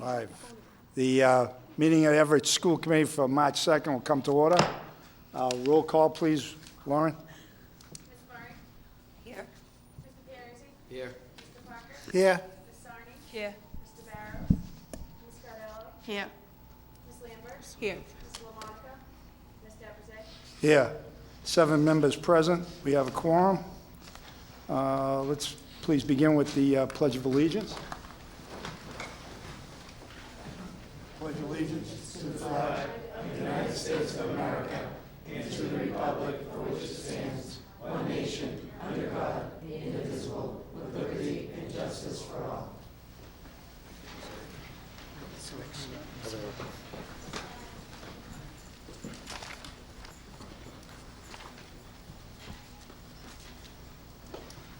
5. The meeting of the Everett School Committee for March 2nd will come to order. Roll call, please, Lauren. Ms. Murray? Here. Mr. Piercy? Here. Mr. Parker? Here. Ms. Sarni? Here. Mr. Barrows? Ms. Cardello? Here. Ms. Lambert? Here. Ms. LaMonica? Ms. Deversay? Here. 7 members present. We have a quorum. Let's please begin with the Pledge of Allegiance. Pledge allegiance to the flag of the United States of America and to the republic for which it stands, one nation, under God, indivisible, with liberty and justice for all.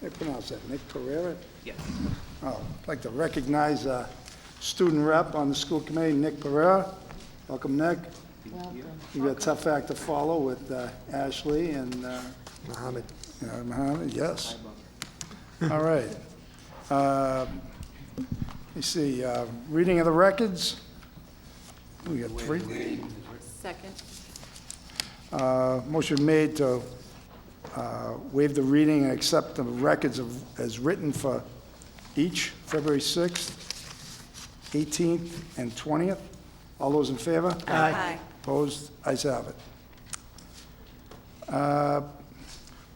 How do you pronounce that? Nick Pereira? Yes. Oh, I'd like to recognize a student rep on the school committee, Nick Pereira. Welcome, Nick. You got a tough act to follow with Ashley and Mohammed. Mohammed, yes. All right. Let me see, reading of the records. We got 3. Second. Motion made to waive the reading and accept the records as written for each, February 6th, 18th, and 20th. All those in favor? Aye. Opposed? Ayes have it.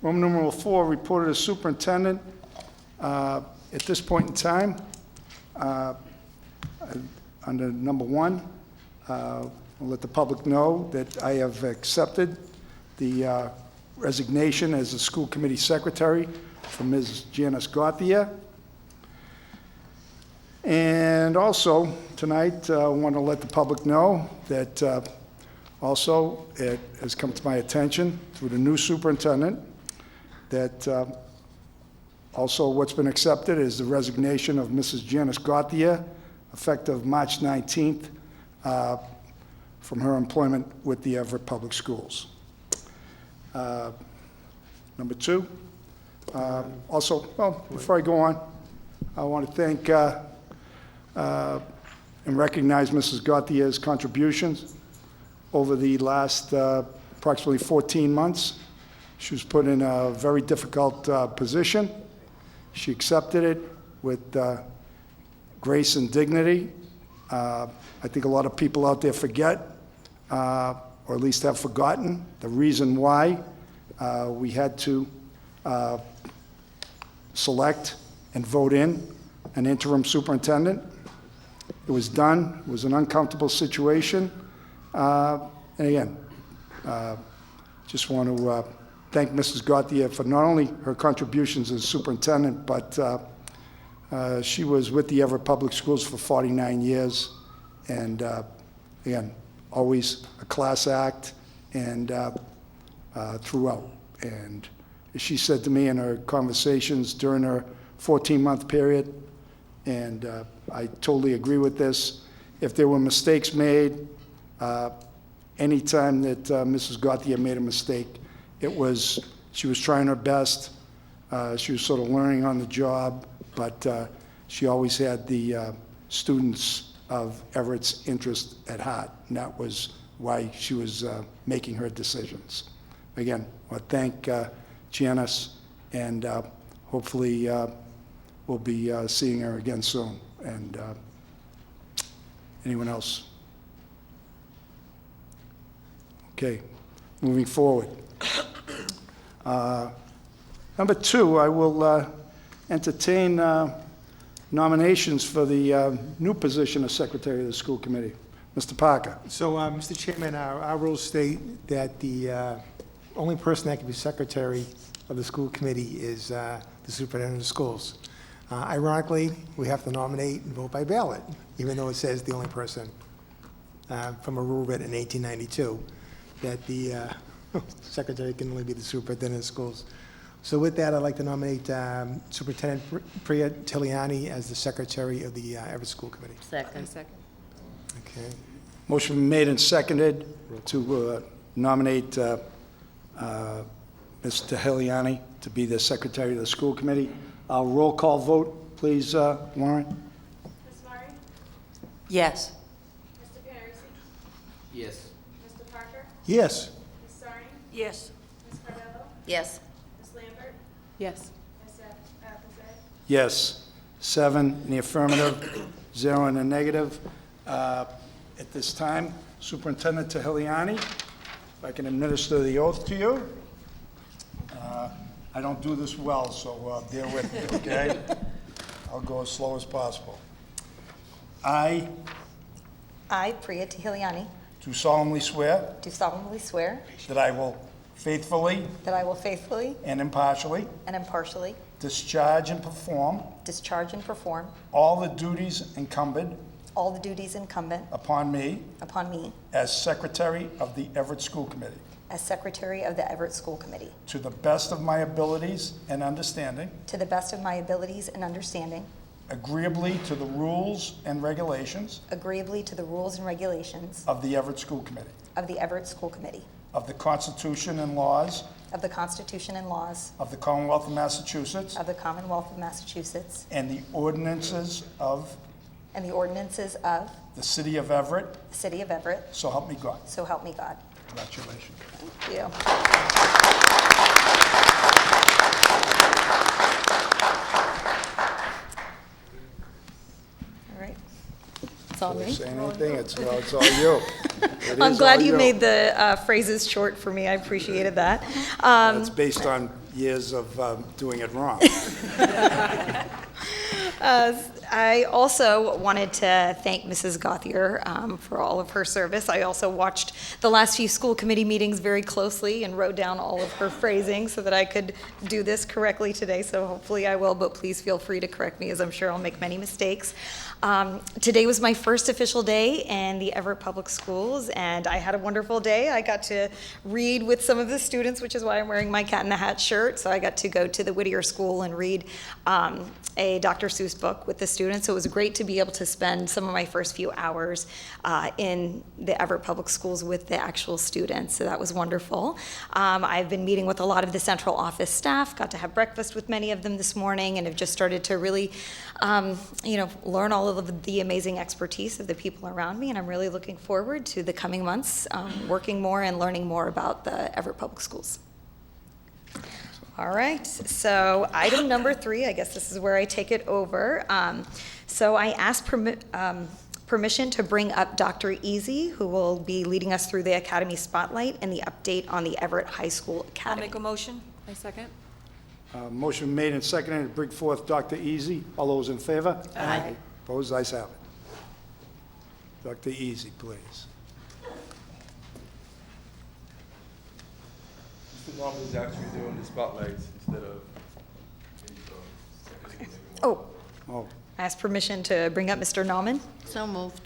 Roman numeral 4, reported as superintendent. At this point in time, under number 1, I'll let the public know that I have accepted the resignation as the school committee secretary from Ms. Janice Gauthier. And also, tonight, I want to let the public know that also it has come to my attention through the new superintendent that also what's been accepted is the resignation of Mrs. Janice Gauthier, effective March 19th, from her employment with the Everett Public Schools. Number 2, also, well, before I go on, I want to thank and recognize Mrs. Gauthier's contributions over the last approximately 14 months. She was put in a very difficult position. She accepted it with grace and dignity. I think a lot of people out there forget, or at least have forgotten, the reason why we had to select and vote in an interim superintendent. It was done. It was an uncomfortable situation. And again, just want to thank Mrs. Gauthier for not only her contributions as superintendent, but she was with the Everett Public Schools for 49 years. And again, always a class act and throughout. And she said to me in her conversations during her 14-month period, and I totally agree with this, if there were mistakes made, anytime that Mrs. Gauthier made a mistake, she was trying her best. She was sort of learning on the job, but she always had the students of Everett's interest at heart, and that was why she was making her decisions. Again, I want to thank Janice, and hopefully we'll be seeing her again soon. And anyone else? Okay, moving forward. Number 2, I will entertain nominations for the new position of Secretary of the School Committee. Mr. Parker. So, Mr. Chairman, our rules state that the only person that can be secretary of the school committee is the superintendent of schools. Ironically, we have to nominate and vote by ballot, even though it says the only person from a rule written in 1892 that the secretary can only be the superintendent of schools. So with that, I'd like to nominate Superintendent Priya Tiliani as the secretary of the Everett School Committee. Second. Okay. Motion made and seconded to nominate Ms. Tahiliani to be the Secretary of the School Committee. Roll call vote, please, Warren. Ms. Murray? Yes. Mr. Parisi? Yes. Mr. Parker? Yes. Ms. Sarding? Yes. Ms. Cardello? Yes. Ms. Lambert? Yes. Ms. Abizay? Yes. 7 in the affirmative, 0 in the negative. At this time, Superintendent Tahiliani, if I can administer the oath to you. I don't do this well, so bear with me, okay? I'll go as slow as possible. I I, Priya Tahiliani, do solemnly swear do solemnly swear that I will faithfully that I will faithfully and impartially and impartially discharge and perform discharge and perform all the duties incumbent all the duties incumbent upon me upon me as Secretary of the Everett School Committee, as Secretary of the Everett School Committee, to the best of my abilities and understanding, to the best of my abilities and understanding, agreeably to the rules and regulations agreeably to the rules and regulations of the Everett School Committee, of the Everett School Committee, of the Constitution and laws of the Constitution and laws of the Commonwealth of Massachusetts, of the Commonwealth of Massachusetts, and the ordinances of and the ordinances of the City of Everett, the City of Everett, so help me God. so help me God. Congratulations. Thank you. All right. It's all me. Say anything, it's all you. It I'm is glad all you made the phrases short for me. I appreciated that. It's based on years of doing it wrong. I also wanted to thank Mrs. Gothier for all of her service. I also watched the last few school committee meetings very closely and wrote down all of her phrasing so that I could do this correctly today, so hopefully I will, but please feel free to correct me as I'm sure I'll make many mistakes. Today was my first official day in the Everett Public Schools, and I had a wonderful day. I got to read with some of the students, which is why I'm wearing my Cat in the Hat shirt. So I got to go to the Whittier School and read a Dr. Seuss book with the students. So it was great to be able to spend some of my first few hours in the Everett Public Schools with the actual students. So that was wonderful. I've been meeting with a lot of the central office staff, got to have breakfast with many of them this morning, and have just started to really, learn all of the amazing expertise of the people around me. And I'm really looking forward to the coming months, working more and learning more about the Everett Public Schools. All right, so item number 3, I guess this is where I take it over. So I asked permission to bring up Dr. Easy, who will be leading us through the Academy Spotlight and the update on the Everett High School I'll Academy. make a motion. I second. Motion made and seconded to bring forth Dr. Easy. All those in favor? Aye. Opposed? Ayes have it. Dr. Easy, please. Mr. Norman is actually doing the spotlights instead of. Oh, Oh, I asked permission to bring up Mr. Nauman. So moved.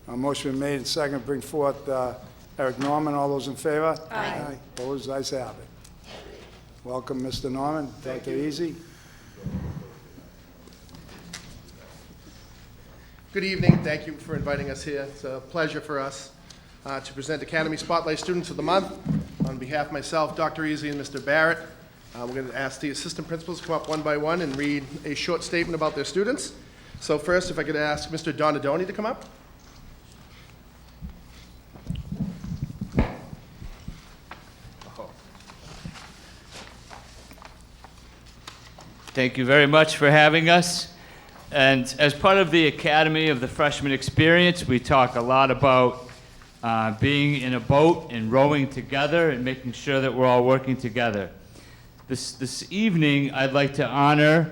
a motion made and seconded to bring forth Eric Norman. All those in favor? Aye. Opposed? Ayes have it. Welcome, Mr. Norman. Dr. Easy. Good evening. Thank you for inviting us here. It's a pleasure for us to present Academy Spotlight Students of the Month. On behalf of myself, Dr. Easy, and Mr. Barrett, we're going to ask the assistant principals to come up one by one and read a short statement about their students. So first, if I could ask Mr. Donadoni to come up. Thank you very much for having us. And as part of the Academy of the Freshman Experience, we talk a lot about being in a boat and rowing together and making sure that we're all working together. This evening, I'd like to honor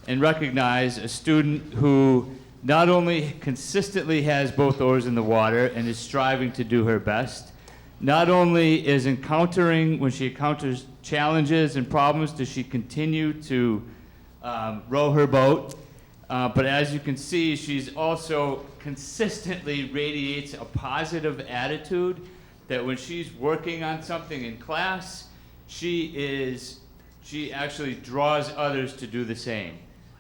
and recognize a student who not only consistently has both oars in the water and is striving to do her best, not only is when she encounters challenges and problems, does she continue to row her boat, but as you can see, she's also consistently radiates a positive attitude that when she's working on something in class, she actually draws others to do the same.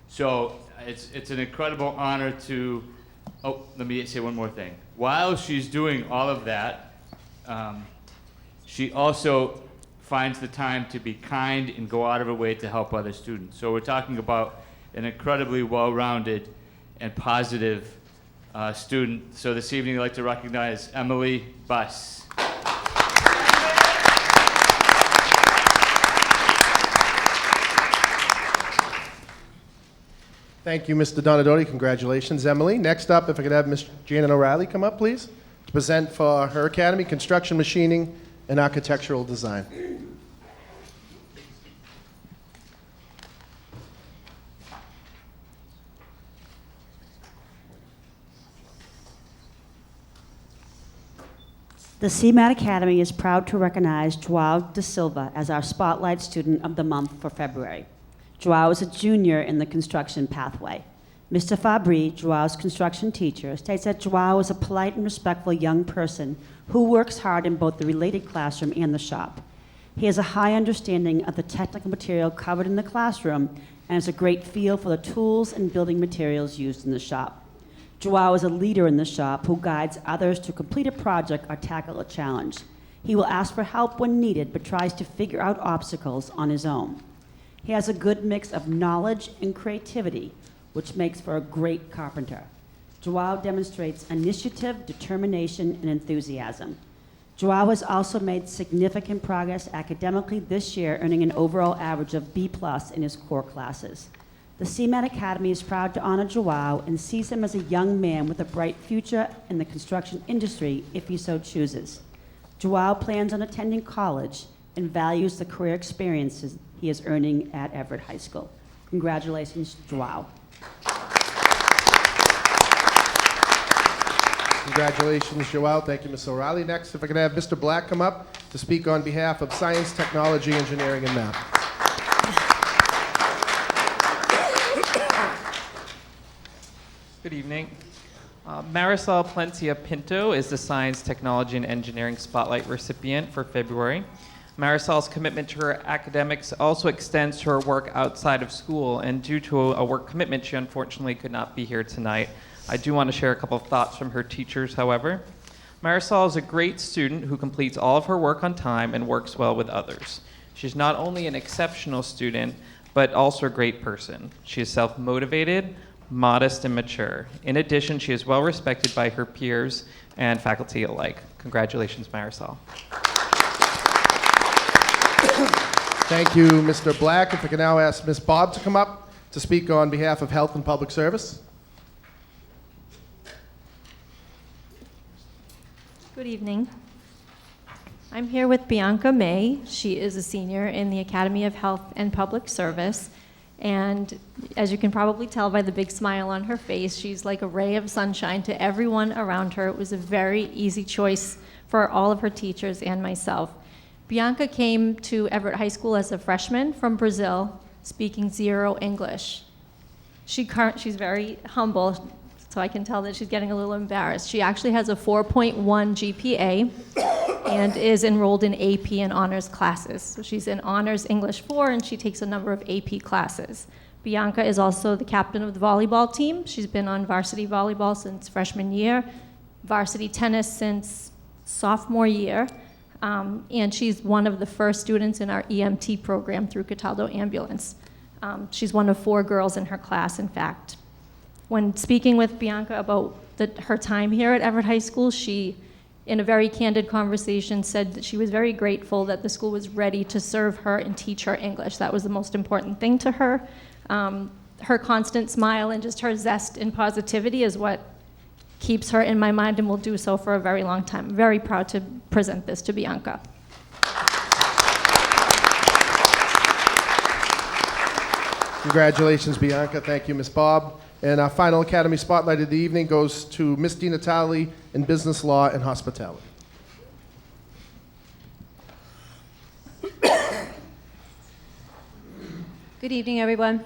So it's an incredible honor to, let me say one more thing. While she's doing all of that, she also finds the time to be kind and go out of her way to help other students. So we're talking about an incredibly well-rounded and positive student. So this evening, I'd like to recognize Emily Buss. Thank you, Mr. Donadotti. Congratulations, Emily. Next up, if I could have Ms. Janet O'Reilly come up, please, to present for her academy, construction, machining, and architectural design. The CMAT Academy is proud to recognize Joao da Silva as our Spotlight Student of the Month for February. Joao is a junior in the construction pathway. Mr. Fabri, Joao's construction teacher, states that Joao is a polite and respectful young person who works hard in both the related classroom and the shop. He has a high understanding of the technical material covered in the classroom and has a great feel for the tools and building materials used in the shop. Joao is a leader in the shop who guides others to complete a project or tackle a challenge. He will ask for help when needed, but tries to figure out obstacles on his own. He has a good mix of knowledge and creativity, which makes for a great carpenter. Joao demonstrates initiative, determination, and enthusiasm. Joao has also made significant progress academically this year, earning an overall average of B+ in his core classes. The CMAT Academy is proud to honor Joao and sees him as a young man with a bright future in the construction industry if he so chooses. Joao plans on attending college and values the career experiences he is earning at Everett High School. Congratulations, Joao. Congratulations, Joel. Thank you, Ms. O'Reilly. Next, if I could have Mr. Black come up to speak on behalf of Science, Technology, Engineering, and Math. Good evening. Marisol Plencia Pinto is the Science, Technology, and Engineering Spotlight recipient for February. Marisol's commitment to her academics also extends to her work outside of school, and due to a work commitment, she unfortunately could not be here tonight. I do want to share a couple of thoughts from her teachers, however. Marisol is a great student who completes all of her work on time and works well with others. She's not only an exceptional student, but also a great person. She is self-motivated, modest, and mature. In addition, she is well respected by her peers and faculty alike. Congratulations, Marisol. Thank you, Mr. Black. If I can now ask Ms. Bob to come up to speak on behalf of Health and Public Service. Good evening. I'm here with Bianca May. She is a senior in the Academy of Health and Public Service. And as you can probably tell by the big smile on her face, she's like a ray of sunshine to everyone around her. It was a very easy choice for all of her teachers and myself. Bianca came to Everett High School as a freshman from Brazil, speaking zero English. She's very humble, so I can tell that she's getting a little embarrassed. She actually has a 4.1 GPA and is enrolled in AP and honors classes. So she's in Honors English 4, and she takes a number of AP classes. Bianca is also the captain of the volleyball team. She's been on varsity volleyball since freshman year, varsity tennis since sophomore year, and she's one of the first students in our EMT program through Cataldo Ambulance. She's one of 4 girls in her class, in fact. When speaking with Bianca about her time here at Everett High School, she, in a very candid conversation, said that she was very grateful that the school was ready to serve her and teach her English. That was the most important thing to her. Her constant smile and just her zest and positivity is what keeps her in my mind and will do so for a very long time. I'm very proud to present this to Bianca. Congratulations, Bianca. Thank you, Ms. Bob. And our final Academy Spotlight of the evening goes to Ms. Di Natale in Business Law and Hospitality. Good evening, everyone.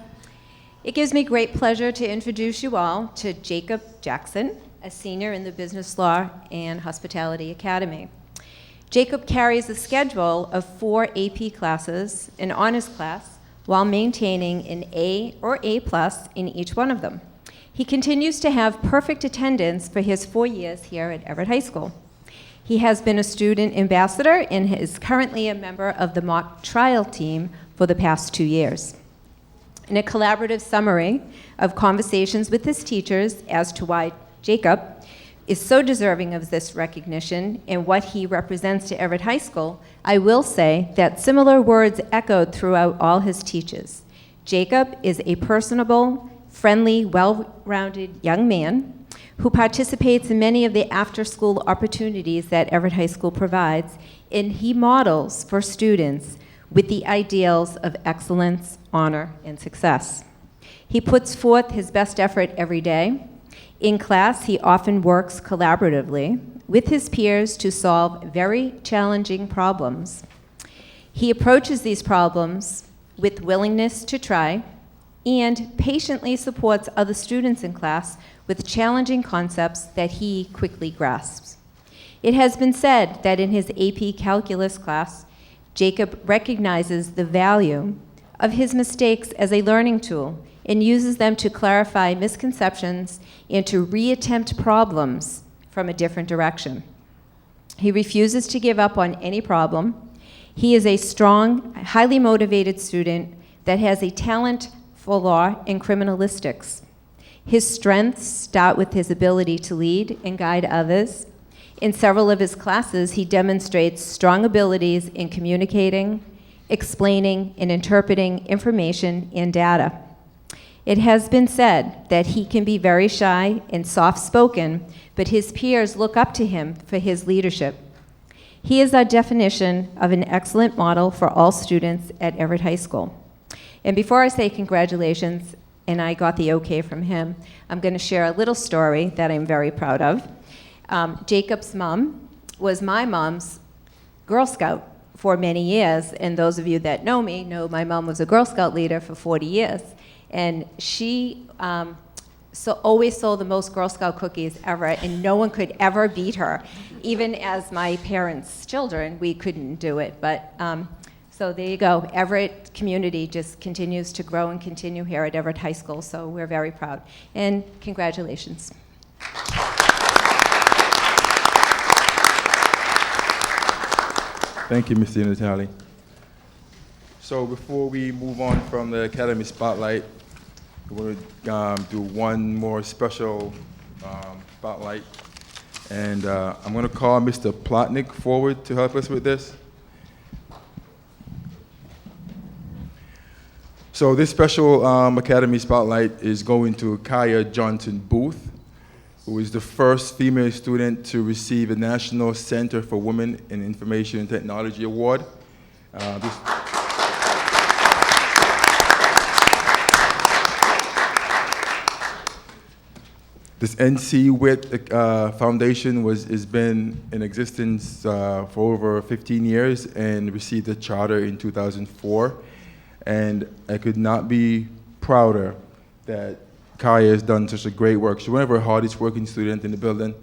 It gives me great pleasure to introduce you all to Jacob Jackson, a senior in the Business Law and Hospitality Academy. Jacob carries a schedule of 4 AP classes, an honors class, while maintaining an A or A+ in each one of them. He continues to have perfect attendance for his 4 years here at Everett High School. He has been a student ambassador and is currently a member of the mock trial team for the past 2 years. In a collaborative summary of conversations with his teachers as to why Jacob, is so deserving of this recognition and what he represents to Everett High School, I will say that similar words echoed throughout all his teachers. Jacob is a personable, friendly, well-rounded young man who participates in many of the after-school opportunities that Everett High School provides, and he models for students with the ideals of excellence, honor, and success. He puts forth his best effort every day. In class, he often works collaboratively with his peers to solve very challenging problems. He approaches these problems with willingness to try and patiently supports other students in class with challenging concepts that he quickly grasps. It has been said that in his AP Calculus class, Jacob recognizes the value of his mistakes as a learning tool and uses them to clarify misconceptions and to reattempt problems from a different direction. He refuses to give up on any problem. He is a strong, highly motivated student that has a talent for law and criminalistics. His strengths start with his ability to lead and guide others. In several of his classes, he demonstrates strong abilities in communicating, explaining, and interpreting information and data. It has been said that he can be very shy and soft-spoken, but his peers look up to him for his leadership. He is our definition of an excellent model for all students at Everett High School. And before I say congratulations, and I got the okay from him, I'm going to share a little story that I'm very proud of. Jacob's mom was my mom's Girl Scout for many years, and those of you that know me know my mom was a Girl Scout leader for 40 years. And she always sold the most Girl Scout cookies ever, and no one could ever beat her. Even as my parents' children, we couldn't do it. But so there you go. Everett community just continues to grow and continue here at Everett High School, so we're very proud. And congratulations. Thank you, Mr. Natali. So before we move on from the Academy Spotlight, we're going to do one more special spotlight. And I'm going to call Mr. Plotnick forward to help us with this. So this special Academy Spotlight is going to Kaya Johnson Booth, who is the first female student to receive a National Center for Women in Information and Technology Award. This NC WIT Foundation has been in existence for over 15 years and received a charter in 2004. And I could not be prouder that Kaya has done such a great work. She's one of our hardest working students in the building,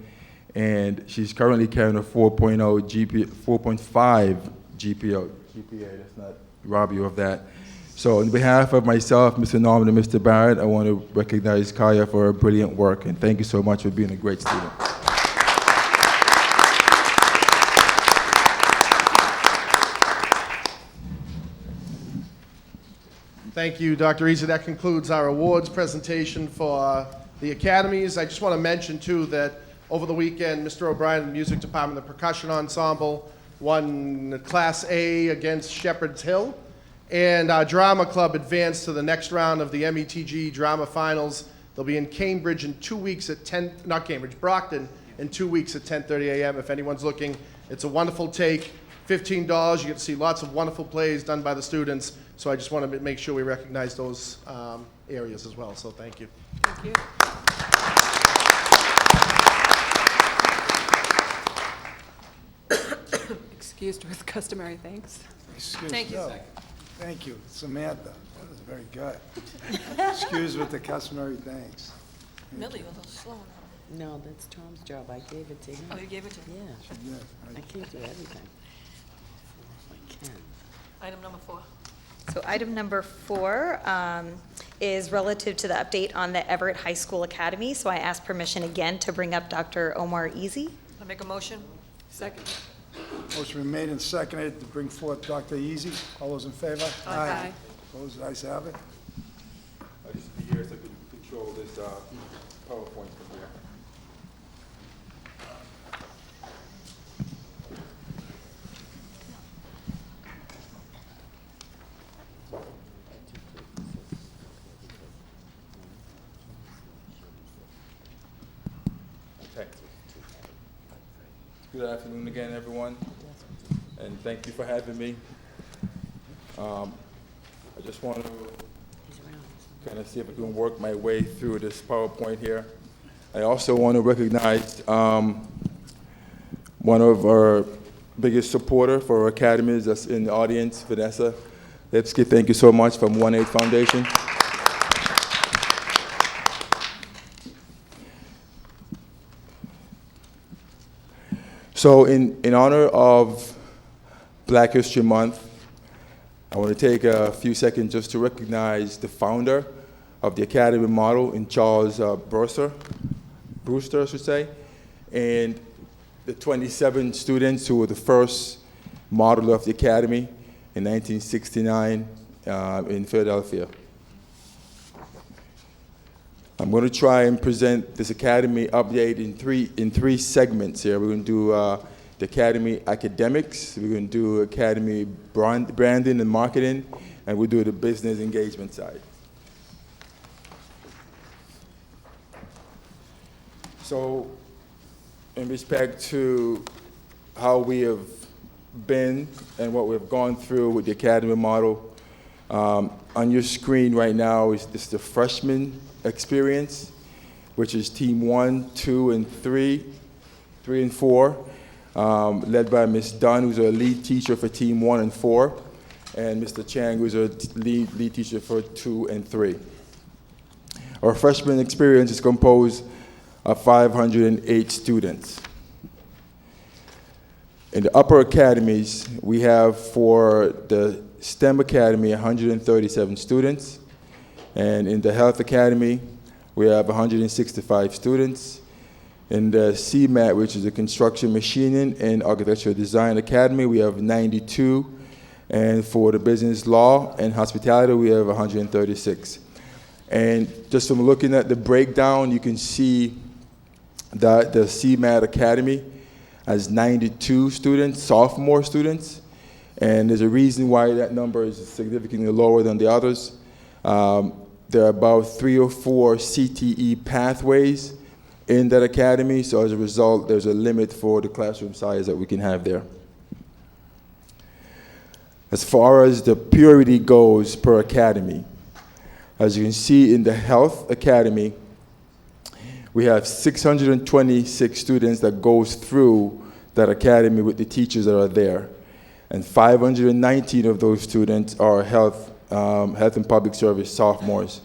and she's currently carrying a 4.5 GPA. Let's not rob you of that. So on behalf of myself, Mr. Norman, and Mr. Barrett, I want to recognize Kaya for her brilliant work, and thank you so much for being a great student. Thank you, Dr. Easy. That concludes our awards presentation for the academies. I just want to mention, too, that over the weekend, Mr. O'Brien, the music department, the percussion ensemble, won Class A against Shepherd's Hill. And our drama club advanced to the next round of the METG drama finals. They'll be in Cambridge in 2 weeks at Brockton in 2 weeks at 10:30 a.m. If anyone's looking, it's a wonderful take. $15, you get to see lots of wonderful plays done by the students. So I just want to make sure we recognize those areas as well. So thank you. Thank you. Excused with customary thanks. Thank you. Thank you, Samantha. That was very good. Excuse with the customary thanks. Millie, a little slow. No, that's Tom's job. I gave it to him. Oh, you gave it to him? Yeah, Yeah, I can't do everything. I can. Item number 4. So item number 4 is relative to the update on the Everett High School Academy. So I ask permission again to bring up Dr. Omar Easy. I make a motion. Second. Motion been made and seconded to bring forth Dr. Easy. All those in favor? Aye. Opposed? Ayes have it. I just be here so I can control this PowerPoint from here. Good afternoon again, everyone, and thank you for having me. I just want to kind of see if I can work my way through this PowerPoint here. I also want to recognize one of our biggest supporter for our academies that's in the audience, Vanessa Lipsky. Thank you so much from 1-8 Foundation. So in honor of Black History Month, I want to take a few seconds just to recognize the founder of the Academy model in Charles Brewster, I should say, and the 27 students who were the first model of the Academy in 1969 in Philadelphia. I'm going to try and present this Academy update in three segments here. We're going to do the Academy academics, we're going to do Academy branding and marketing, and we'll do the business engagement side. So, in respect to how we have been and what we've gone through with the Academy model, on your screen right now is the freshman experience, which is team 1, 2, and 3 and 4, led by Ms. Dunn, who's our lead teacher for team 1 and 4, and Mr. Chang, who's our lead teacher for 2 and 3. Our freshman experience is composed of 508 students. In the upper academies, we have for the STEM Academy 137 students, and in the Health Academy, we have 165 students. In the CMAT, which is the Construction Machining and Architectural Design Academy, we have 92. And for the Business Law and Hospitality, we have 136. And just from looking at the breakdown, you can see that the CMAT Academy has 92 students, sophomore students. And there's a reason why that number is significantly lower than the others. There are about 3 or 4 CTE pathways in that academy, so as a result, there's a limit for the classroom size that we can have there. As far as the purity goes per academy, as you can see in the Health Academy, we have 626 students that goes through that academy with the teachers that are there. And 519 of those students are health and public service sophomores.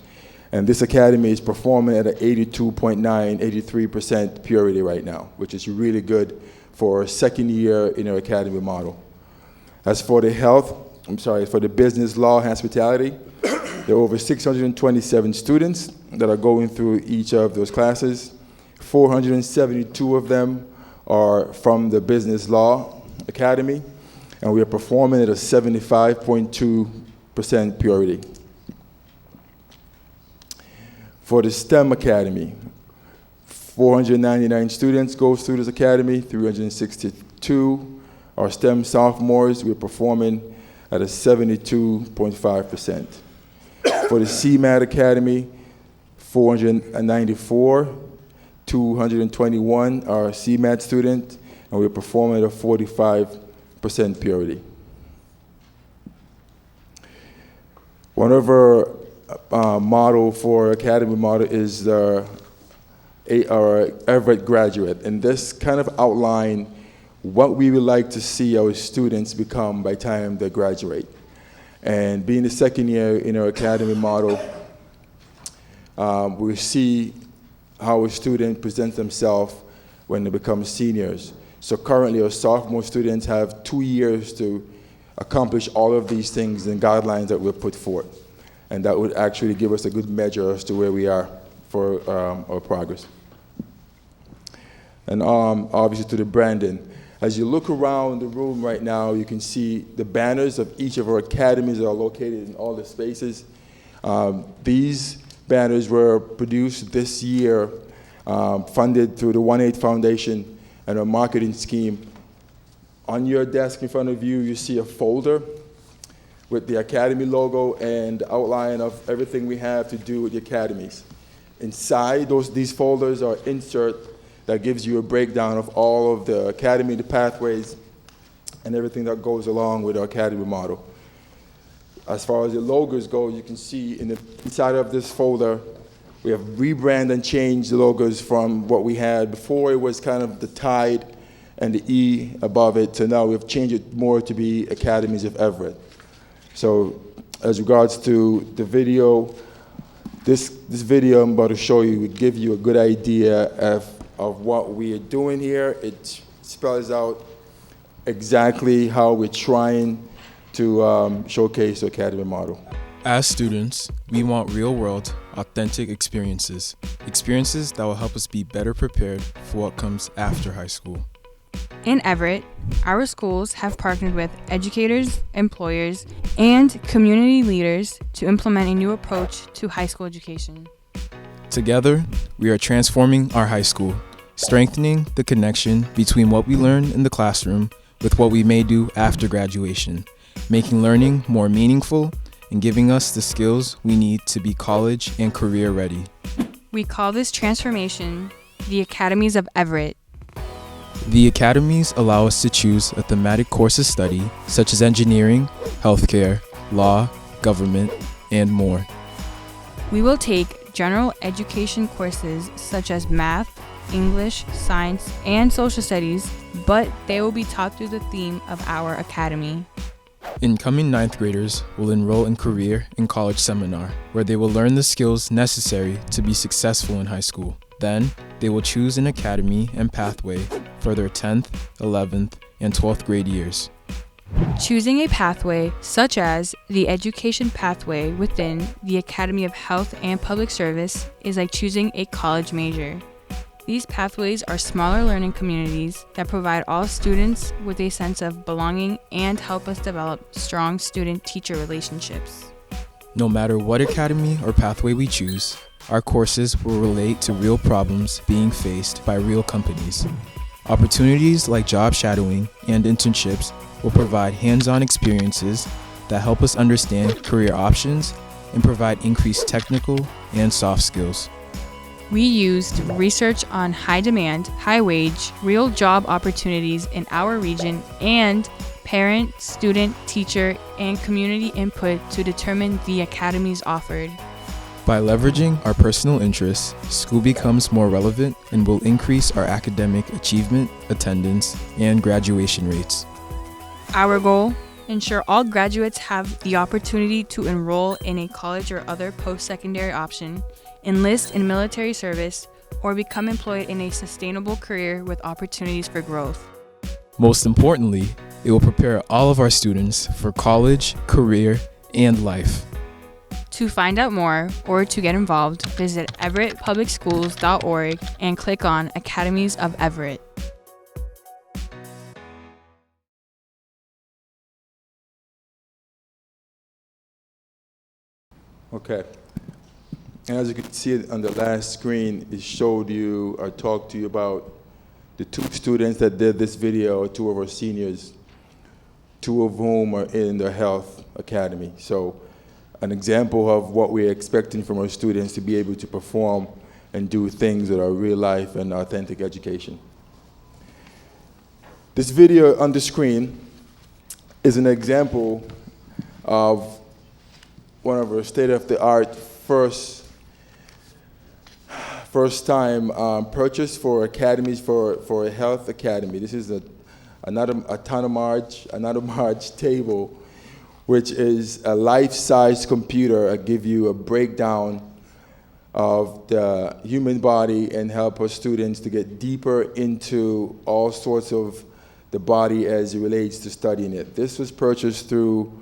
And this academy is performing at an 82.9, 83% purity right now, which is really good for a second year in our academy model. As for the for the Business Law and Hospitality, there are over 627 students that are going through each of those classes. 472 of them are from the Business Law Academy, and we are performing at a 75.2% purity. For the STEM Academy, 499 students go through this academy, 362 are STEM sophomores. We're performing at a 72.5%. For the CMAT Academy, 494, 221 are CMAT students, and we're performing at a 45% purity. One of our model for academy model is our Everett graduate, and this kind of outline what we would like to see our students become by the time they graduate. And being the second year in our academy model, we see how a student presents themselves when they become seniors. So currently our sophomore students have 2 years to accomplish all of these things and guidelines that we've put forth. And that would actually give us a good measure as to where we are for our progress. And obviously to the branding. As you look around the room right now, you can see the banners of each of our academies that are located in all the spaces. These banners were produced this year, funded through the 1-8 Foundation and our marketing scheme. On your desk in front of you, you see a folder with the Academy logo and the outline of everything we have to do with the academies. Inside these folders are inserts that gives you a breakdown of all of the academy, the pathways, and everything that goes along with our academy model. As far as the logos go, you can see in the inside of this folder, we have rebranded and changed the logos from what we had before. It was kind of the tide and the E above it, so now we've changed it more to be Academies of Everett. So as regards to the video, this video I'm about to show you would give you a good idea of what we are doing here. It spells out exactly how we're trying to showcase the academy model. As students, we want real-world, authentic experiences. Experiences that will help us be better prepared for what comes after high school. In Everett, our schools have partnered with educators, employers, and community leaders to implement a new approach to high school education. Together, we are transforming our high school, strengthening the connection between what we learn in the classroom with what we may do after graduation, making learning more meaningful and giving us the skills we need to be college and career ready. We call this transformation the Academies of Everett. The academies allow us to choose a thematic course of study such as engineering, healthcare, law, government, and more. We will take general education courses such as math, English, science, and social studies, but they will be taught through the theme of our academy. Incoming 9th graders will enroll in Career and College Seminar, where they will learn the skills necessary to be successful in high school. Then, they will choose an academy and pathway for their 10th, 11th, and 12th grade years. Choosing a pathway such as the education pathway within the Academy of Health and Public Service is like choosing a college major. These pathways are smaller learning communities that provide all students with a sense of belonging and help us develop strong student-teacher relationships. No matter what academy or pathway we choose, our courses will relate to real problems being faced by real companies. Opportunities like job shadowing and internships will provide hands-on experiences that help us understand career options and provide increased technical and soft skills. We used research on high demand, high wage, real job opportunities in our region and parent, student, teacher, and community input to determine the academies offered. By leveraging our personal interests, school becomes more relevant and will increase our academic achievement, attendance, and graduation rates. Our goal: ensure all graduates have the opportunity to enroll in a college or other post-secondary option, enlist in military service, or become employed in a sustainable career with opportunities for growth. Most importantly, it will prepare all of our students for college, career, and life. To find out more or to get involved, visit everettpublicschools.org and click on Academies of Everett. Okay. And as you can see on the last screen, it showed you or talked to you about the two students that did this video, two of our seniors, two of whom are in the health academy. So an example of what we're expecting from our students to be able to perform and do things that are real life and authentic education. This video on the screen is an example of one of our state-of-the-art first time purchase for academies for a health academy. This is another March table, which is a life-size computer. I give you a breakdown of the human body and help our students to get deeper into all sorts of the body as it relates to studying it. This was purchased through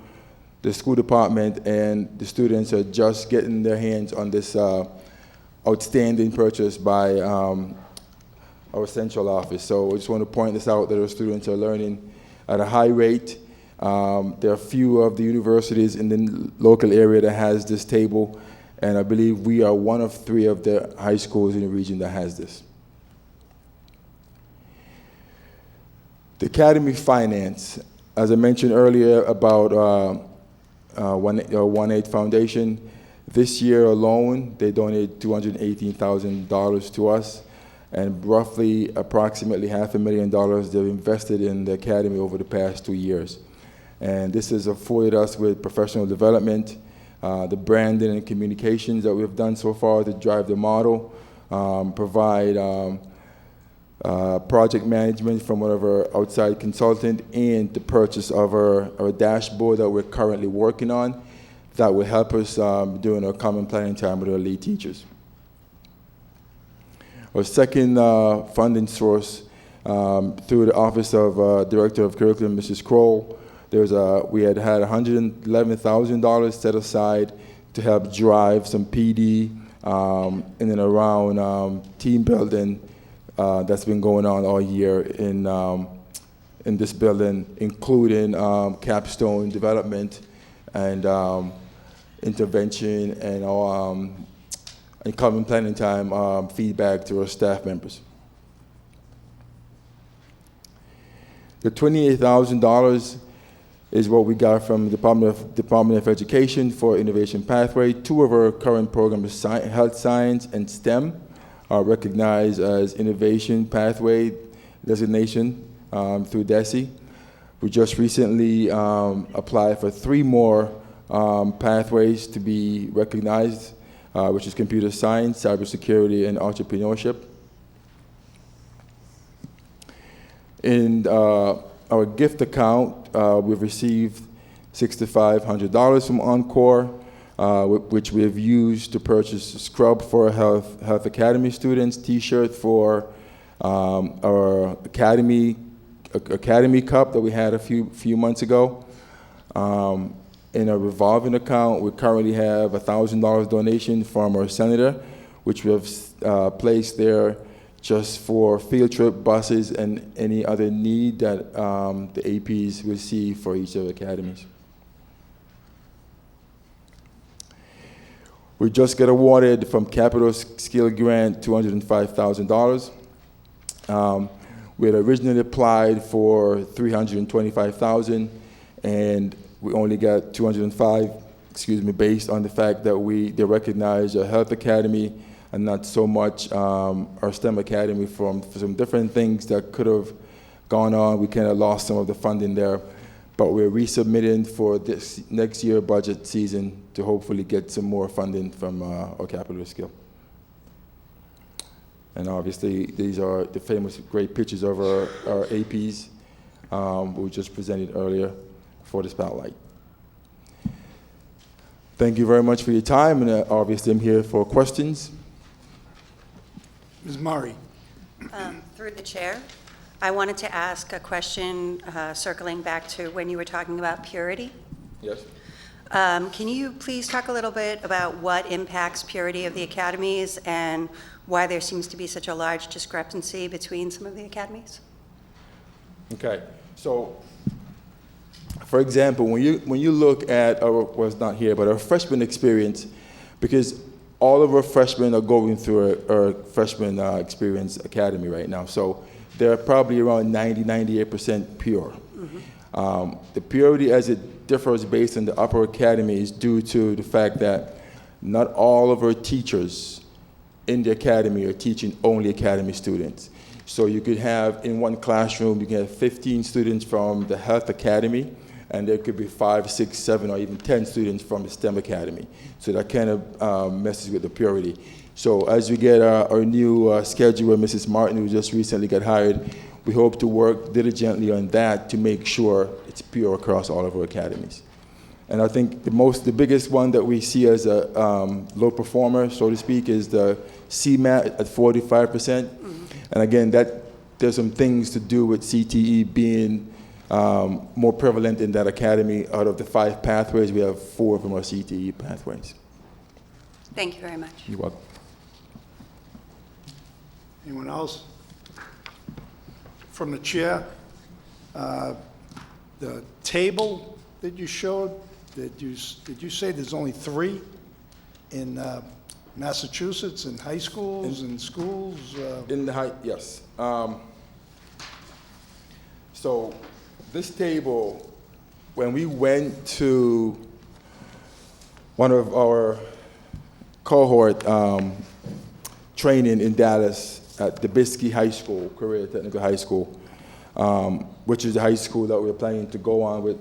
the school department, and the students are just getting their hands on this outstanding purchase by our central office. So I just want to point this out, that our students are learning at a high rate. There are a few of the universities in the local area that has this table, and I believe we are one of 3 of the high schools in the region that has this. The academy finance, as I mentioned earlier about 1-8 Foundation, this year alone, they donated $218,000 to us, and roughly approximately $500,000 they've invested in the academy over the past 2 years. And this has afforded us with professional development, the branding and communications that we've done so far to drive the model, provide project management from one of our outside consultant, and the purchase of our dashboard that we're currently working on that will help us during our common planning time with our lead teachers. Our second funding source through the Office of Director of Curriculum, Mrs. Kroll, we had $111,000 set aside to help drive some PD in and around team building that's been going on all year in this building, including capstone development and intervention and common planning time feedback to our staff members. The $28,000 is what we got from the Department of Education for Innovation Pathway. 2 of our current programs, Health Science and STEM, are recognized as Innovation Pathway designation through DESE. We just recently applied for 3 more pathways to be recognized, which is computer science, cybersecurity, and entrepreneurship. In our gift account, we've received $6,500 from Encore, which we have used to purchase a scrub for Health Academy students, T-shirt for our Academy Cup that we had a few months ago. In a revolving account, we currently have a $1,000 donation from our senator, which we have placed there just for field trip buses and any other need that the APs will see for each of the academies. We just got awarded from Capital Skill Grant $205,000. We had originally applied for $325,000, and we only got $205,000, based on the fact that they recognize our Health Academy and not so much our STEM Academy for some different things that could have gone on. We kind of lost some of the funding there, but we're resubmitting for this next year budget season to hopefully get some more funding from our Capital Skill. And obviously, these are the famous great pictures of our APs we just presented earlier for the spotlight. Thank you very much for your time, and obviously I'm here for questions. Ms. Murray. Through the chair, I wanted to ask a question circling back to when you were talking about purity. Yes. Can you please talk a little bit about what impacts purity of the academies and why there seems to be such a large discrepancy between some of the academies? Okay, so for example, when you look at it's not here, but our freshman experience, because all of our freshmen are going through our freshman experience academy right now, so they're probably around 98% pure. Mm-hmm. The purity as it differs based on the upper academy is due to the fact that not all of our teachers in the academy are teaching only academy students. So you could have, in one classroom, you can have 15 students from the Health Academy, and there could be 5, 6, 7, or even 10 students from the STEM Academy. So that kind of messes with the purity. So as we get our new scheduler, Mrs. Martin, who just recently got hired, we hope to work diligently on that to make sure it's pure across all of our academies. And I think the biggest one that we see as a low performer, so to speak, is the CMAT at 45%. Mm-hmm. And again, there's some things to do with CTE being more prevalent in that academy. Out of the 5 pathways, we have 4 of them are CTE pathways. Thank you very much. You're welcome. Anyone else? From the chair, the table that you showed, did you say there's only 3 in Massachusetts, in high schools and schools? In the high, yes. So this table, when we went to one of our cohort training in Dallas, at Dubisky High School, Korea Technical High School, which is the high school that we're planning to go on with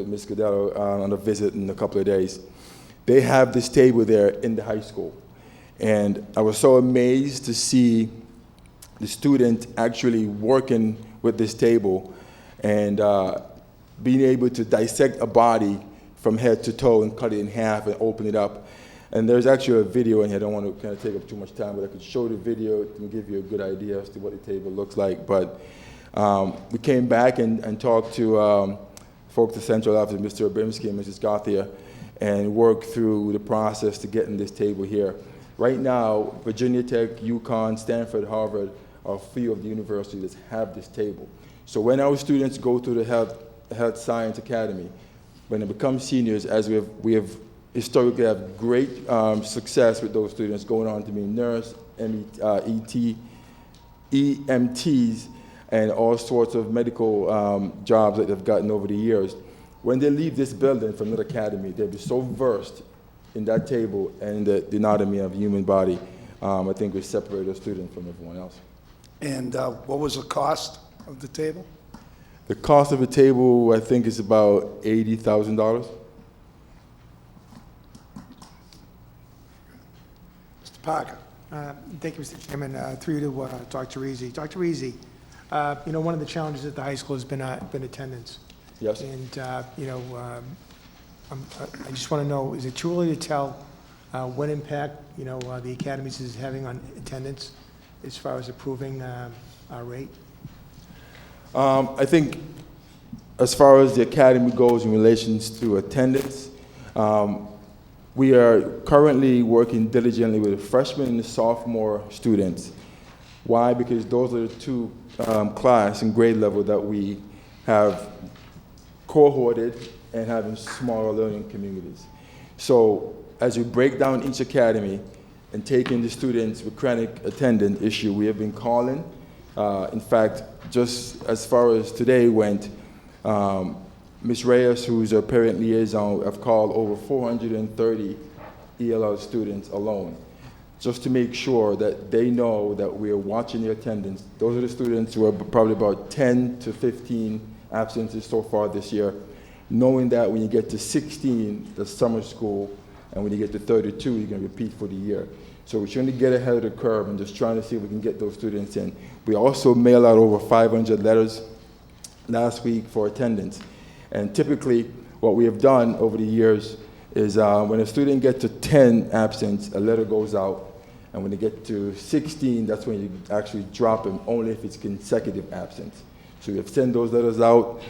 Ms. Cadello on a visit in a couple of days. They have this table there in the high school. And I was so amazed to see the student actually working with this table and being able to dissect a body from head to toe and cut it in half and open it up. And there's actually a video in here. I don't want to kind of take up too much time, but I could show the video to give you a good idea as to what the table looks like. But we came back and talked to folks at the central office, Mr. Abrimsky and Mrs. Gauthier, and worked through the process to getting this table here. Right now, Virginia Tech, UConn, Stanford, Harvard are a few of the universities that have this table. So when our students go to the Health Science Academy, when they become seniors, as we have historically have great success with those students going on to be nurse, EMTs, and all sorts of medical jobs that they've gotten over the years. When they leave this building from another academy, they'll be so versed in that table and the anatomy of the human body. I think we separate a student from everyone else. And what was the cost of the table? The cost of a table, I think, is about $80,000. Mr. Parker. Thank you, Mr. Chairman. Through you to Dr. Easy. Dr. Easy, one of the challenges at the high school has been attendance. Yes. And, I just want to know, is it too early to tell what impact, the academies is having on attendance as far as approving our rate? I think as far as the academy goes in relation to attendance, we are currently working diligently with the freshman and the sophomore students. Why? Because those are the two class and grade level that we have cohorted and having smaller learning communities. So as we break down each academy and taking the students with chronic attendance issue, we have been calling. In fact, just as far as today went, Ms. Reyes, who's our parent liaison, have called over 430 ELL students alone, just to make sure that they know that we are watching their attendance. Those are the students who are probably about 10 to 15 absences so far this year, knowing that when you get to 16, the summer school, and when you get to 32, you're going to repeat for the year. So we're trying to get ahead of the curve and just trying to see if we can get those students in. We also mailed out over 500 letters last week for attendance. And typically, what we have done over the years is when a student gets to 10 absence, a letter goes out. And when they get to 16, that's when you actually drop them, only if it's consecutive absence. So we have sent those letters out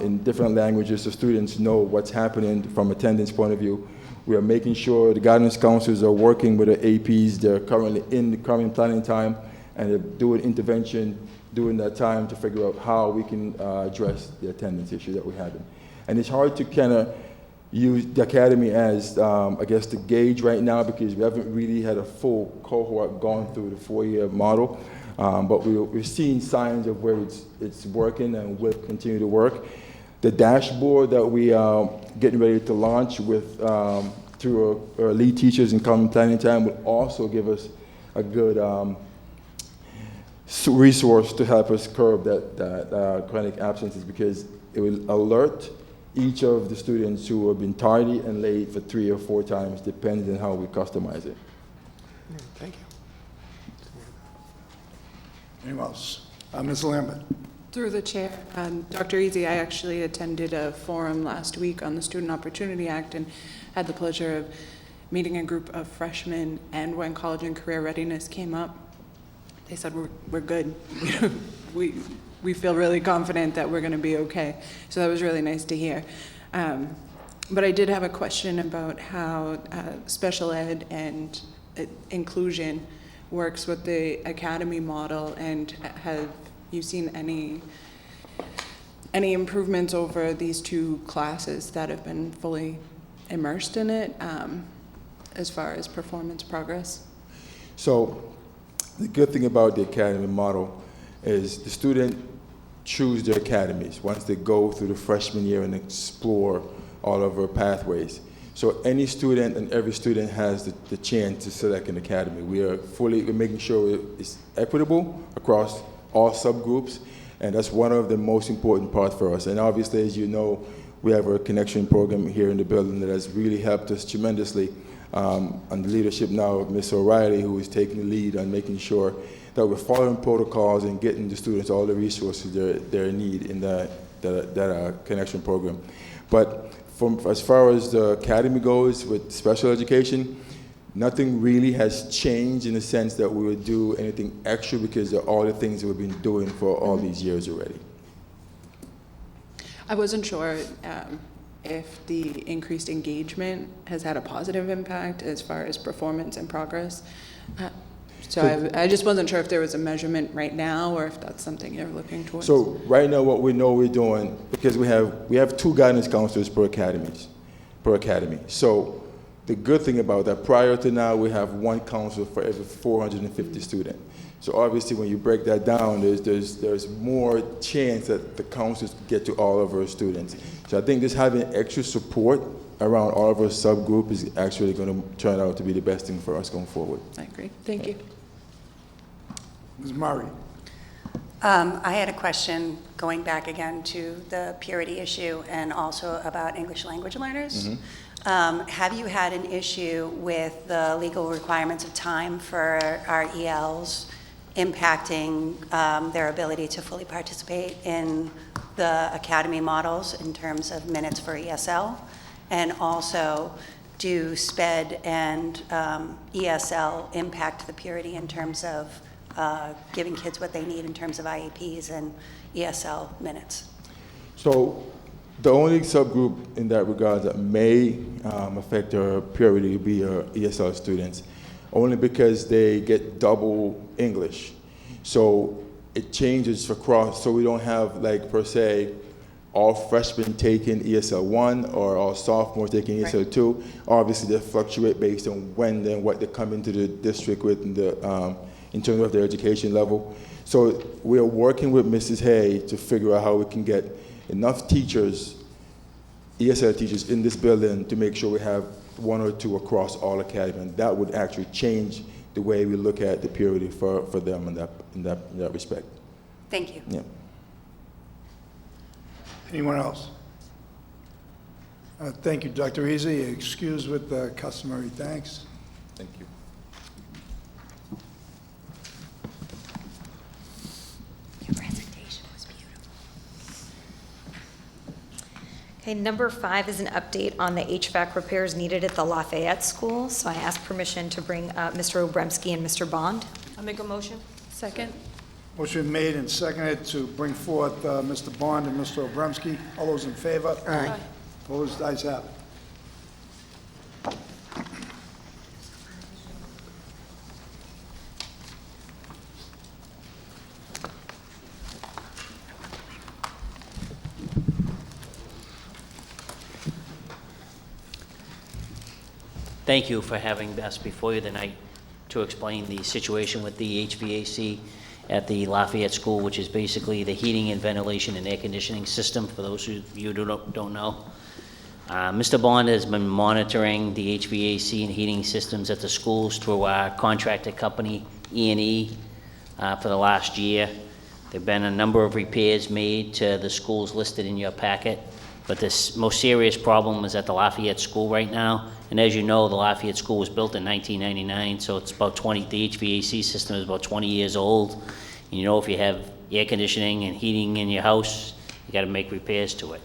in different languages so students know what's happening from attendance point of view. We are making sure the guidance counselors are working with the APs. They're currently in the current planning time, and they're doing intervention during that time to figure out how we can address the attendance issue that we're having. And it's hard to kind of use the academy as, I guess, the gauge right now because we haven't really had a full cohort gone through the 4-year model. But we're seeing signs of where it's working and will continue to work. The dashboard that we are getting ready to launch with through our lead teachers in common planning time will also give us a good resource to help us curb that chronic absences because it will alert each of the students who have been tardy and late for 3 or 4 times, depending on how we customize it. Thank you. Anyone else? Ms. Lambert. Through the chair, Dr. Easy, I actually attended a forum last week on the Student Opportunity Act and had the pleasure of meeting a group of freshmen, and when college and career readiness came up, they said, we're good. We feel really confident that we're going to be okay. So that was really nice to hear. But I did have a question about how special ed and inclusion works with the academy model, and have you seen any improvements over these 2 classes that have been fully immersed in it as far as performance progress? So the good thing about the academy model is the student choose their academies once they go through the freshman year and explore all of our pathways. So any student and every student has the chance to select an academy. We're making sure it's equitable across all subgroups, and that's one of the most important parts for us. And obviously, as you know, we have a connection program here in the building that has really helped us tremendously under the leadership now of Ms. O'Reilly, who is taking the lead on making sure that we're following protocols and getting the students all the resources they're in need in that connection program. But as far as the academy goes with special education, nothing really has changed in the sense that we would do anything extra because of all the things that we've been doing for all these years already. I wasn't sure if the increased engagement has had a positive impact as far as performance and progress. So I just wasn't sure if there was a measurement right now or if that's something you're looking towards. So right now what we know we're doing, because we have 2 guidance counselors per academy. So the good thing about that, prior to now, we have 1 counselor for every 450 students. So obviously when you break that down, there's more chance that the counselors get to all of our students. So I think just having extra support around all of our subgroup is actually going to turn out to be the best thing for us going forward. I agree. Thank you. Ms. Murray. I had a question going back again to the purity issue and also about English language learners. Have you had an issue with the legal requirements of time for our ELs impacting their ability to fully participate in the academy models in terms of minutes for ESL? And also, do SPED and ESL impact the purity in terms of giving kids what they need in terms of IEPs and ESL minutes? So the only subgroup in that regard that may affect our purity would be our ESL students, only because they get double English. So it changes across, so we don't have, like, per se, all freshmen taking ESL 1 or all sophomores taking ESL 2. Obviously, they fluctuate based on when and what they come into the district with in terms of their education level. So we are working with Mrs. Hay to figure out how we can get enough teachers, ESL teachers, in this building to make sure we have 1 or 2 across all academies. And that would actually change the way we look at the purity for them in that respect. Thank you. Yeah. Anyone else? Thank you, Dr. Easy. Excused with the customary thanks. Thank you. Your presentation was beautiful. Okay, number 5 is an update on the HVAC repairs needed at the Lafayette School. So I ask permission to bring Mr. Obremski and Mr. Bond. I'll make a motion. Second. Motion made and seconded to bring forth Mr. Bond and Mr. Obremski. All those in favor? Aye. Opposed? Ayes have it. Thank you for having us before you tonight to explain the situation with the HVAC at the Lafayette School, which is basically the heating and ventilation and air conditioning system, for those of you who don't know. Mr. Bond has been monitoring the HVAC and heating systems at the schools through our contracted company, E&E, for the last year. There have been a number of repairs made to the schools listed in your packet, but the most serious problem is at the Lafayette School right now. And as you know, the Lafayette School was built in 1999, so it's about the HVAC system is about 20 years old. And you know, if you have air conditioning and heating in your house, you got to make repairs to it.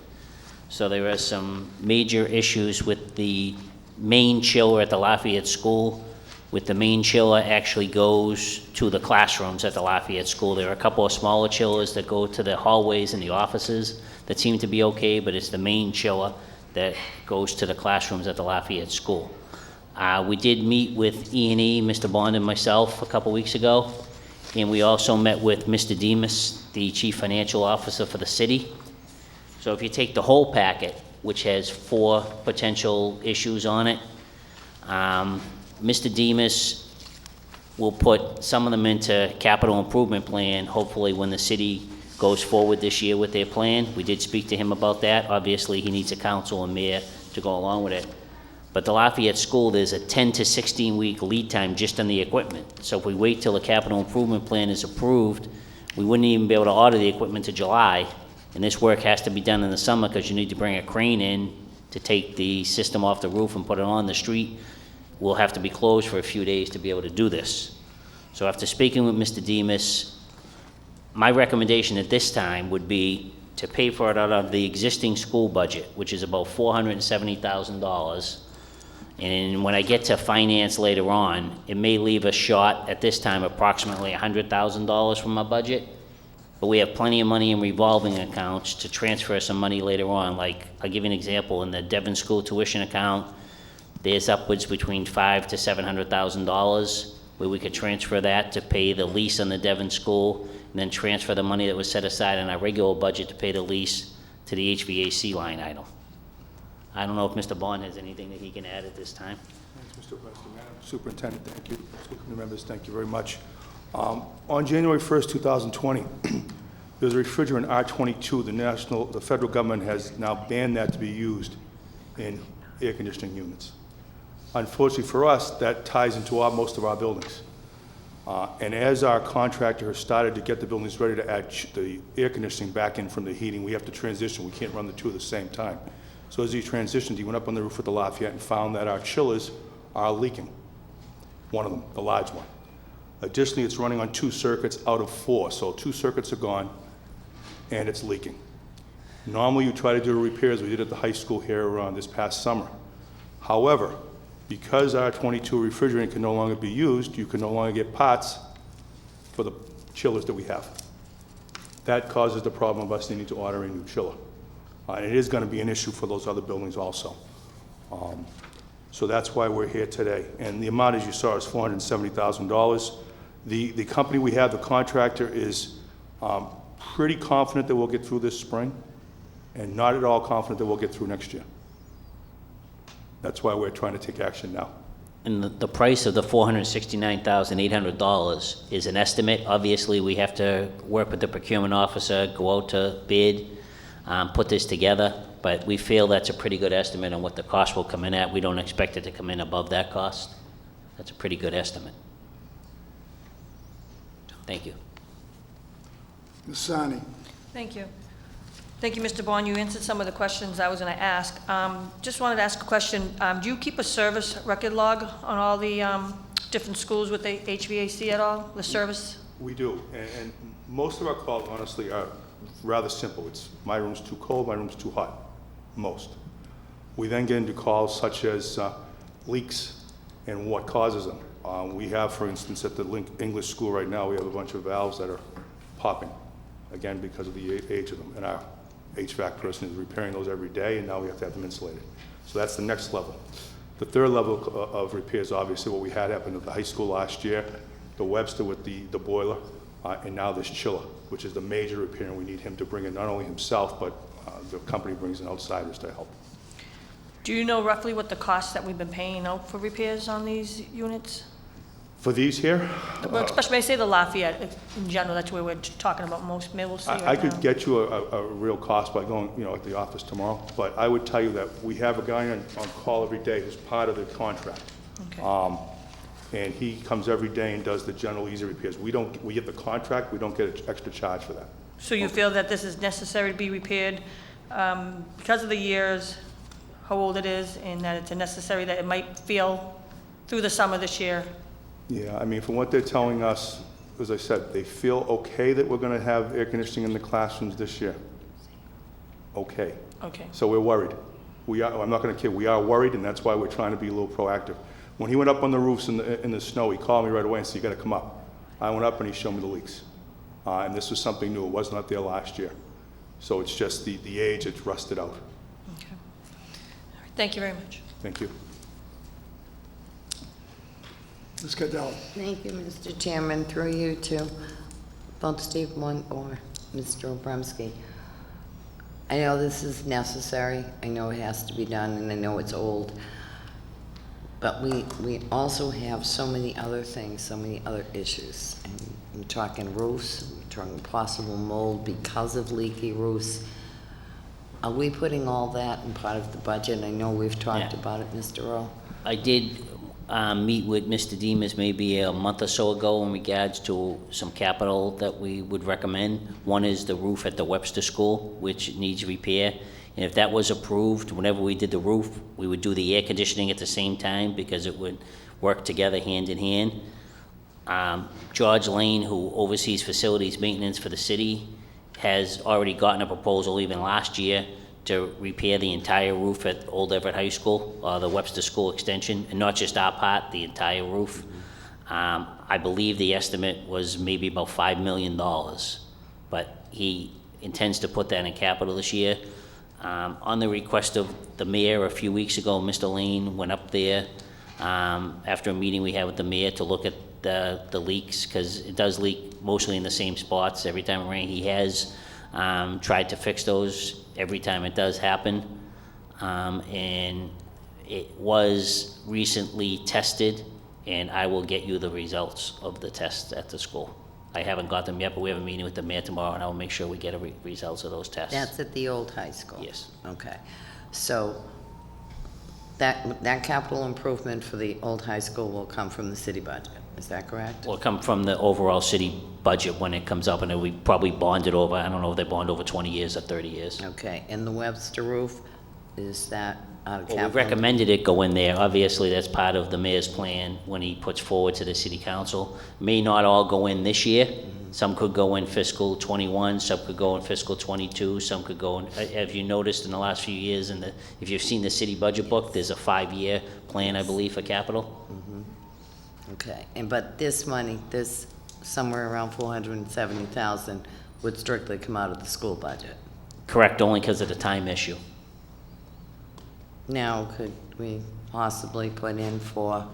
So there are some major issues with the main chiller at the Lafayette School. With the main chiller actually goes to the classrooms at the Lafayette School. There are a couple of smaller chillers that go to the hallways and the offices that seem to be okay, but it's the main chiller that goes to the classrooms at the Lafayette School. We did meet with E&E, Mr. Bond and myself, a couple weeks ago, and we also met with Mr. Demas, the Chief Financial Officer for the city. So if you take the whole packet, which has 4 potential issues on it, Mr. Demas will put some of them into capital improvement plan, hopefully when the city goes forward this year with their plan. We did speak to him about that. Obviously, he needs a council and mayor to go along with it. But the Lafayette School, there's a 10 to 16-week lead time just on the equipment. So if we wait till the capital improvement plan is approved, we wouldn't even be able to order the equipment to July. And this work has to be done in the summer because you need to bring a crane in to take the system off the roof and put it on the street. We'll have to be closed for a few days to be able to do this. So after speaking with Mr. Demas, my recommendation at this time would be to pay for it out of the existing school budget, which is about $470,000. And when I get to finance later on, it may leave us short at this time approximately $100,000 from our budget. But we have plenty of money in revolving accounts to transfer some money later on. Like, I'll give you an example. In the Devon School tuition account, there's upwards between $500,000 to $700,000 where we could transfer that to pay the lease on the Devon School, and then transfer the money that was set aside in our regular budget to pay the lease to the HVAC line item. I don't know if Mr. Bond has anything that he can add at this time. Thanks, Mr. President. Madam Superintendent, thank you. School committee members, thank you very much. On January 1st, 2020, there's a refrigerant R22. The federal government has now banned that to be used in air conditioning units. Unfortunately for us, that ties into most of our buildings. And as our contractor has started to get the buildings ready to add the air conditioning back in from the heating, we have to transition. We can't run the two at the same time. So as he transitioned, he went up on the roof of the Lafayette and found that our chillers are leaking. One of them, the large one. Additionally, it's running on 2 circuits out of 4, so 2 circuits are gone, and it's leaking. Normally, you try to do repairs. We did at the high school here this past summer. However, because our 22 refrigerant can no longer be used, you can no longer get parts for the chillers that we have. That causes the problem of us needing to order a new chiller. And it is going to be an issue for those other buildings also. So that's why we're here today. And the amount, as you saw, is $470,000. The company we have, the contractor, is pretty confident that we'll get through this spring, and not at all confident that we'll get through next year. That's why we're trying to take action now. And the price of the $469,800 is an estimate. Obviously, we have to work with the procurement officer, go out to bid, put this together, but we feel that's a pretty good estimate on what the cost will come in at. We don't expect it to come in above that cost. That's a pretty good estimate. Thank you. Ms. Sani. Thank you. Thank you, Mr. Bond. You answered some of the questions I was going to ask. Just wanted to ask a question. Do you keep a service record log on all the different schools with the HVAC at all, the service? We do, and most of our calls, honestly, are rather simple. It's my room's too cold, my room's too hot, most. We then get into calls such as leaks and what causes them. We have, for instance, at the English school right now, we have a bunch of valves that are popping, again, because of the age of them. And our HVAC person is repairing those every day, and now we have to have them insulated. So that's the next level. The third level of repairs, obviously, what we had happen at the high school last year, the Webster with the boiler, and now this chiller, which is the major repair, and we need him to bring in not only himself, but the company brings in outsiders to help. Do you know roughly what the cost that we've been paying out for repairs on these units? For these here? Well, especially, I say the Lafayette in general, that's where we're talking about most. Maybe we'll see I right could now. get you a real cost by going, at the office tomorrow, but I would tell you that we have a guy on call every day who's part of the contract. Okay. And he comes every day and does the general easy repairs. We get the contract, we don't get an extra charge for that. So you feel that this is necessary to be repaired because of the years, how old it is, and that it's necessary that it might fail through the summer this year? Yeah, I mean, from what they're telling us, as I said, they feel okay that we're going to have air conditioning in the classrooms this year. Okay. Okay. So we're worried. I'm not going to kid, we are worried, and that's why we're trying to be a little proactive. When he went up on the roofs in the snow, he called me right away and said, "You got to come up." I went up and he showed me the leaks. And this was something new. It was not there last year. So it's just the age, it's rusted out. Okay. All right. Thank you very much. Thank you. Ms. Cadell. Thank you, Mr. Chairman. Through you to both Steve Blunt or Mr. Obremski. I know this is necessary. I know it has to be done, and I know it's old. But we also have so many other things, so many other issues. And we're talking roofs, we're talking possible mold because of leaky roofs. Are we putting all that in part of the budget? I know we've talked Yeah. about it, Mr. Earl. I did meet with Mr. Demas maybe a month or so ago in regards to some capital that we would recommend. One is the roof at the Webster School, which needs repair. And if that was approved, whenever we did the roof, we would do the air conditioning at the same time because it would work together hand in hand. George Lane, who oversees facilities maintenance for the city, has already gotten a proposal even last year to repair the entire roof at Old Everett High School, the Webster School extension, and not just our part, the entire roof. I believe the estimate was maybe about $5 million, but he intends to put that in capital this year. On the request of the mayor a few weeks ago, Mr. Lane went up there after a meeting we had with the mayor to look at the leaks, because it does leak mostly in the same spots every time it rains. He has tried to fix those every time it does happen, and it was recently tested, and I will get you the results of the tests at the school. I haven't got them yet, but we have a meeting with the mayor tomorrow, and I will make sure we get results of those tests. That's at the old high school? Yes. Okay. So that capital improvement for the old high school will come from the city budget, is that correct? Will come from the overall city budget when it comes up, and we probably bond it over, I don't know if they bond over 20 years or 30 years. Okay, and the Webster roof, is that out of Well, capital? we recommended it go in there. Obviously, that's part of the mayor's plan when he puts forward to the city council. May not all go in this year. Some could go in fiscal '21, some could go in fiscal '22, some could go in, have you noticed in the last few years, if you've seen the city budget book, there's a 5-year plan, I believe, for capital. Okay, but this money, this somewhere around $470,000 would strictly come out of the school budget. Correct, only because of the time issue. Now, could we possibly put in for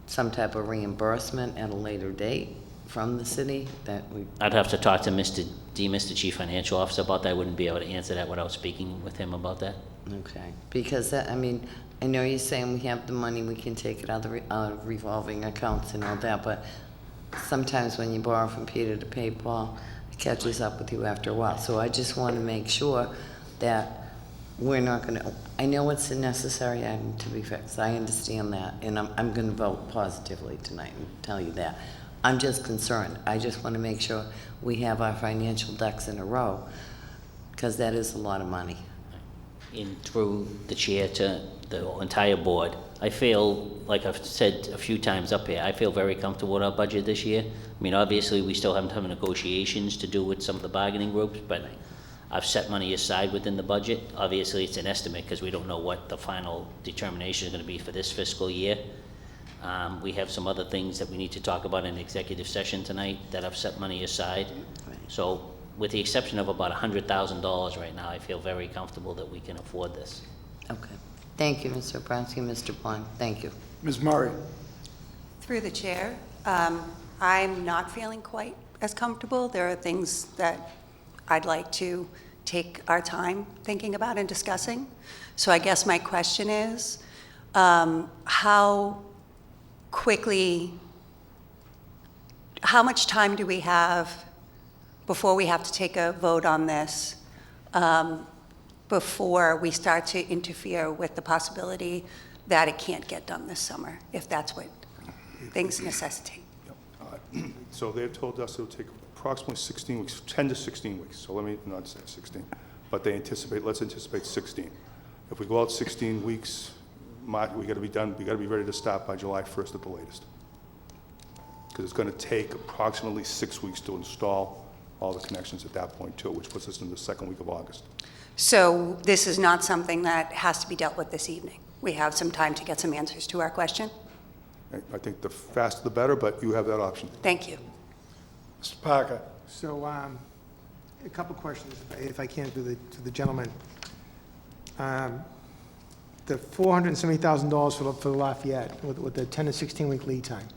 some type of reimbursement at a later date from the city that we? I'd have to talk to Mr. Demas, the chief financial officer, about that. I wouldn't be able to answer that without speaking with him about that. Okay, because I mean, I know you're saying we have the money, we can take it out of revolving accounts and all that, but sometimes when you borrow from Peter to pay Paul, it catches up with you after a while. So I just want to make sure that we're not going to, I know it's a necessary item to be fixed. I understand that, and I'm going to vote positively tonight and tell you that. I'm just concerned. I just want to make sure we have our financial ducks in a row, because that is a lot of money. In through the chair to the entire board, I feel, like I've said a few times up here, I feel very comfortable with our budget this year. I mean, obviously, we still haven't had negotiations to do with some of the bargaining groups, but I've set money aside within the budget. Obviously, it's an estimate because we don't know what the final determination is going to be for this fiscal year. We have some other things that we need to talk about in executive session tonight that I've set money aside. So with the exception of about $100,000 right now, I feel very comfortable that we can afford this. Okay. Thank you, Mr. Obrowski, Mr. Bond. Thank you. Ms. Murray? Through the chair, I'm not feeling quite as comfortable. There are things that I'd like to take our time thinking about and discussing. So I guess my question is, how much time do we have before we have to take a vote on this, before we start to interfere with the possibility that it can't get done this summer, if that's what things necessitate? So they've told us it'll take approximately 16 weeks, 10 to 16 weeks. So let me not say 16, but let's anticipate 16. If we go out 16 weeks, we got to be done, we got to be ready to start by July 1st at the latest. Because it's going to take approximately 6 weeks to install all the connections at that point too, which puts us in the second week of August. So this is not something that has to be dealt with this evening. We have some time to get some answers to our question. I think the faster the better, but you have that option. Thank you. Mr. Parker? So, a couple questions, if I can, to the gentleman. The $470,000 for the Lafayette, with the 10 to 16-week lead time.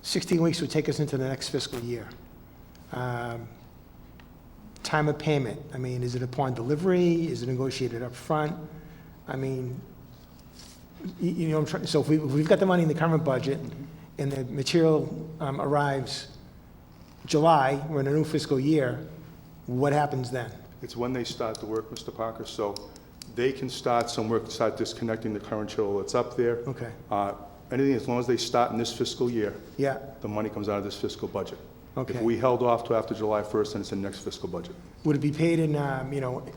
16 weeks would take us into the next fiscal year. Time of payment, I mean, is it upon delivery? Is it negotiated up front? I mean, you know, so if we've got the money in the current budget and the material arrives July, we're in a new fiscal year, what happens then? It's when they start the work, Mr. Parker, so they can start some work, start disconnecting the current chiller that's up there. Okay. Anything, as long as they start in this fiscal year, Yeah, the money comes out of this fiscal budget. Okay. If we held off to after July 1st, then it's in the next fiscal budget. would it be paid in,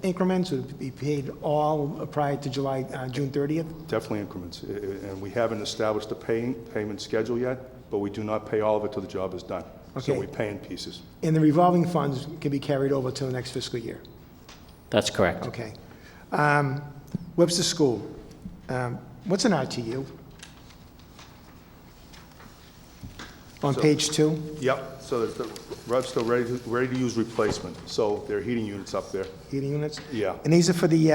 increments? Would it be paid all prior to June 30th? Definitely increments, and we haven't established a payment schedule yet, but we do not pay all of it till the job is done. So Okay. we pay in pieces. And the revolving funds can be carried over to the next fiscal year? That's correct. Okay. Webster School, what's an RTU? On page 2? Yep, so there's the Webster ready-to-use replacement, so there are heating units up there. Heating units? Yeah, And these are for the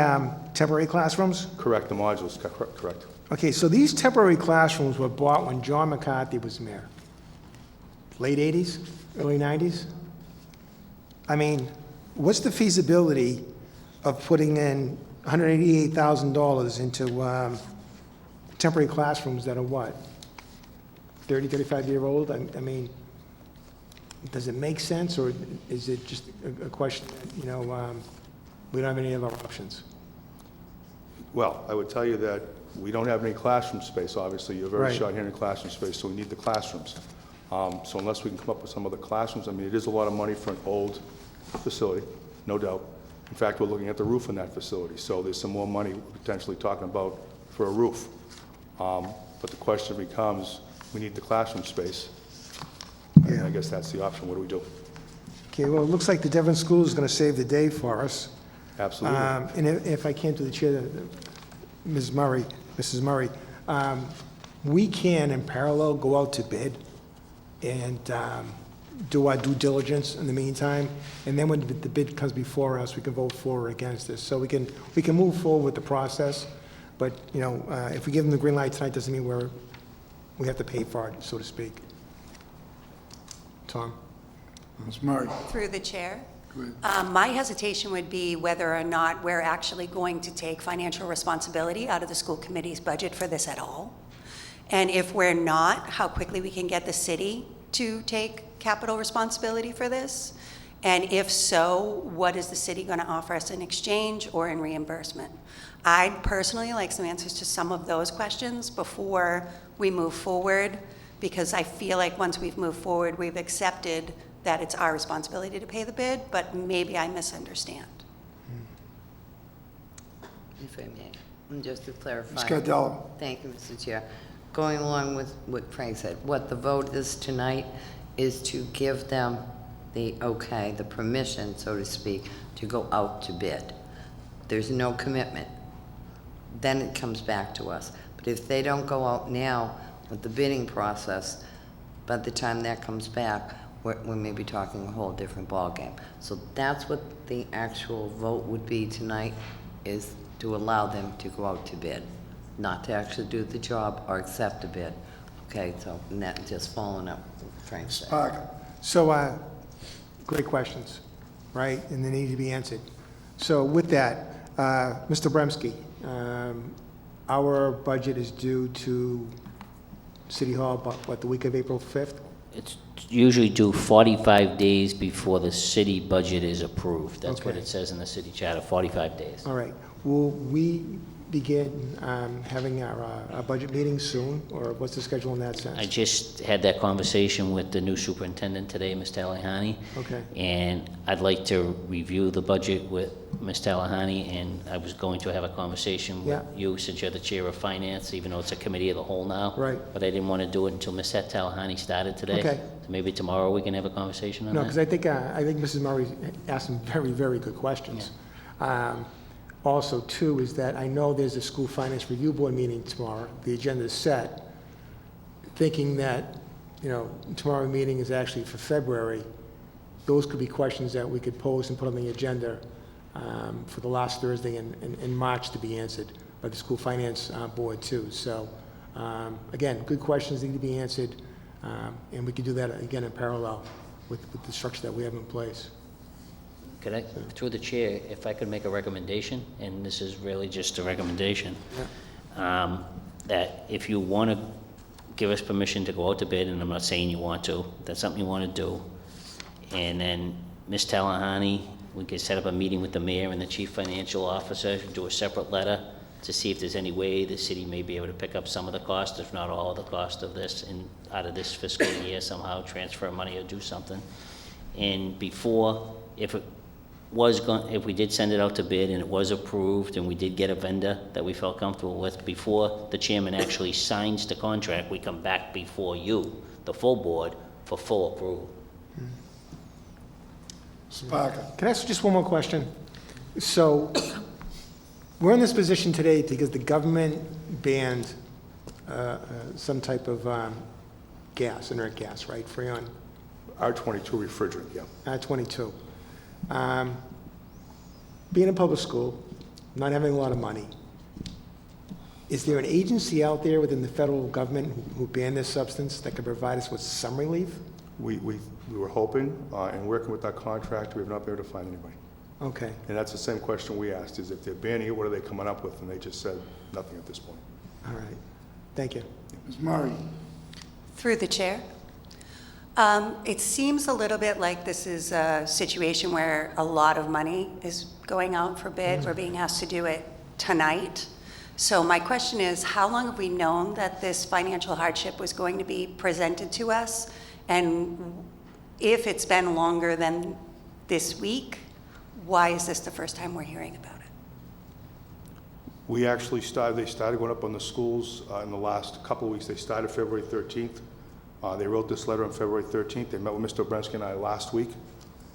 temporary classrooms? correct, the modules, correct. Okay, so these temporary classrooms were bought when John McCarthy was mayor. Late 80s, early 90s? I mean, what's the feasibility of putting in $188,000 into temporary classrooms that are what? 30, 35-year-old? I mean, does it make sense, or is it just a question that, we don't have any other options? Well, I would tell you that we don't have any classroom space, obviously. You're very Right. short-handed in classroom space, so we need the classrooms. So unless we can come up with some other classrooms, I mean, it is a lot of money for an old facility, no doubt. In fact, we're looking at the roof in that facility, so there's some more money we're potentially talking about for a roof. But the question becomes, we need the classroom space. And I guess that's the option. What do we do? Okay, well, it looks like the Devon School is going to save the day for us. Absolutely. And if I came to the chair, Mrs. Murray, we can, in parallel, go out to bid and do our due diligence in the meantime, and then when the bid comes before us, we can vote for or against this. So we can move forward with the process, but, if we give them the green light tonight, doesn't mean we have to pay for it, so to speak. Tom? Ms. Murray? Through the chair. My hesitation would be whether or not we're actually going to take financial responsibility out of the school committee's budget for this at all. And if we're not, how quickly we can get the city to take capital responsibility for this? And if so, what is the city going to offer us in exchange or in reimbursement? I'd personally like some answers to some of those questions before we move forward, because I feel like once we've moved forward, we've accepted that it's our responsibility to pay the bid, but maybe I misunderstand. If I may, and just to clarify. Ms. Cardello? Thank you, Mr. Chair. Going along with what Frank said, what the vote is tonight is to give them the permission, so to speak, to go out to bid. There's no commitment. Then it comes back to us. But if they don't go out now with the bidding process, by the time that comes back, we may be talking a whole different ballgame. So that's what the actual vote would be tonight, is to allow them to go out to bid, not to actually do the job or accept a bid. Okay, so, and that just following up what Frank said. So, great questions, right? And they need to be answered. So with that, Mr. Bremski, our budget is due to City Hall, what, the week of April 5th? It's usually due 45 days before the city budget is approved. That's what Okay. it says in the city charter, 45 days. All right. Will we begin having our budget meeting soon, or what's the schedule in that sense? I just had that conversation with the new superintendent today, Ms. Talahani. Okay. And I'd like to review the budget with Ms. Talahani, and I was going to have a conversation with you, since you're the chair of finance, even though it's a committee of the whole now. Right. But I didn't want to do it until Ms. Talahani started today. Okay. So maybe tomorrow we can have a conversation on No, that? because I think Mrs. Murray asked some very, very good questions. Also, too, is that I know there's a school finance review board meeting tomorrow. The agenda is set. Thinking that, tomorrow meeting is actually for February, those could be questions that we could pose and put on the agenda for the last Thursday in March to be answered by the school finance board, too. So, again, good questions need to be answered, and we could do that, again, in parallel with the structure that we have in place. Could I, through the chair, if I could make a recommendation, and this is really just a recommendation, that if you want to give us permission to go out to bid, and I'm not saying you want to, if that's something you want to do, and then Ms. Talahani we could set up a meeting with the mayor and the chief financial officer, do a separate letter to see if there's any way the city may be able to pick up some of the cost, if not all of the cost of this, and out of this fiscal year somehow transfer money or do something. And before, if we did send it out to bid and it was approved and we did get a vendor that we felt comfortable with, before the chairman actually signs the contract, we come back before you, the full board, for full approval. Mr. Parker. Can I ask just one more question? So, we're in this position today because the government banned some type of gas, inert gas, right, Freon? R22 refrigerant, yeah. R22. Being a public school, not having a lot of money, is there an agency out there within the federal government who banned this substance that could provide us with some relief? We were hoping, and working with that contractor, we've not been able to find anybody. Okay. And that's the same question we asked, is if they're banning it, what are they coming up with? And they just said nothing at this point. All right. Thank you. Ms. Murray. Through the chair. It seems a little bit like this is a situation where a lot of money is going out for bid. We're being asked to do it tonight. So my question is, how long have we known that this financial hardship was going to be presented to us? And if it's been longer than this week, why is this the first time we're hearing about it? We actually they started going up on the schools in the last couple of weeks. They started February 13th. They wrote this letter on February 13th. They met with Mr. Obremski and I last week,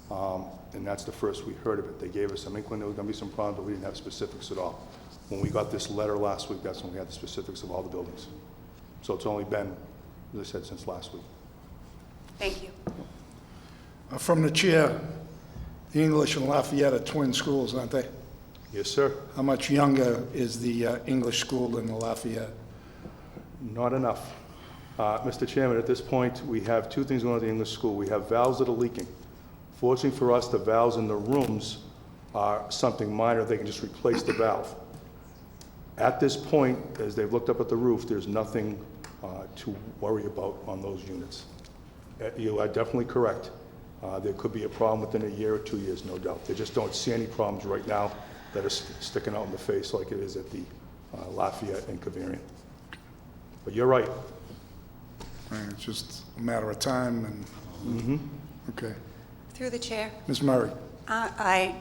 and that's the first we heard of it. They gave us some inkling there was going to be some problems, but we didn't have specifics at all. When we got this letter last week, that's when we had the specifics of all the buildings. So it's only been, as I said, since last week. Thank you. From the chair, the English and Lafayette are twin schools, aren't they? Yes, sir. How much younger is the English school than the Lafayette? Not enough. Mr. Chairman, at this point, we have two things going on at the English school. We have valves that are leaking. Fortunately for us, the valves in the rooms are something minor. They can just replace the valve. At this point, as they've looked up at the roof, there's nothing to worry about on those units. You are definitely correct. There could be a problem within a year or 2 years, no doubt. They just don't see any problems right now that are sticking out in the face like it is at the Lafayette and Cavarian. But you're right. It's just a matter of time and, okay. Through the chair. Ms. Murray. I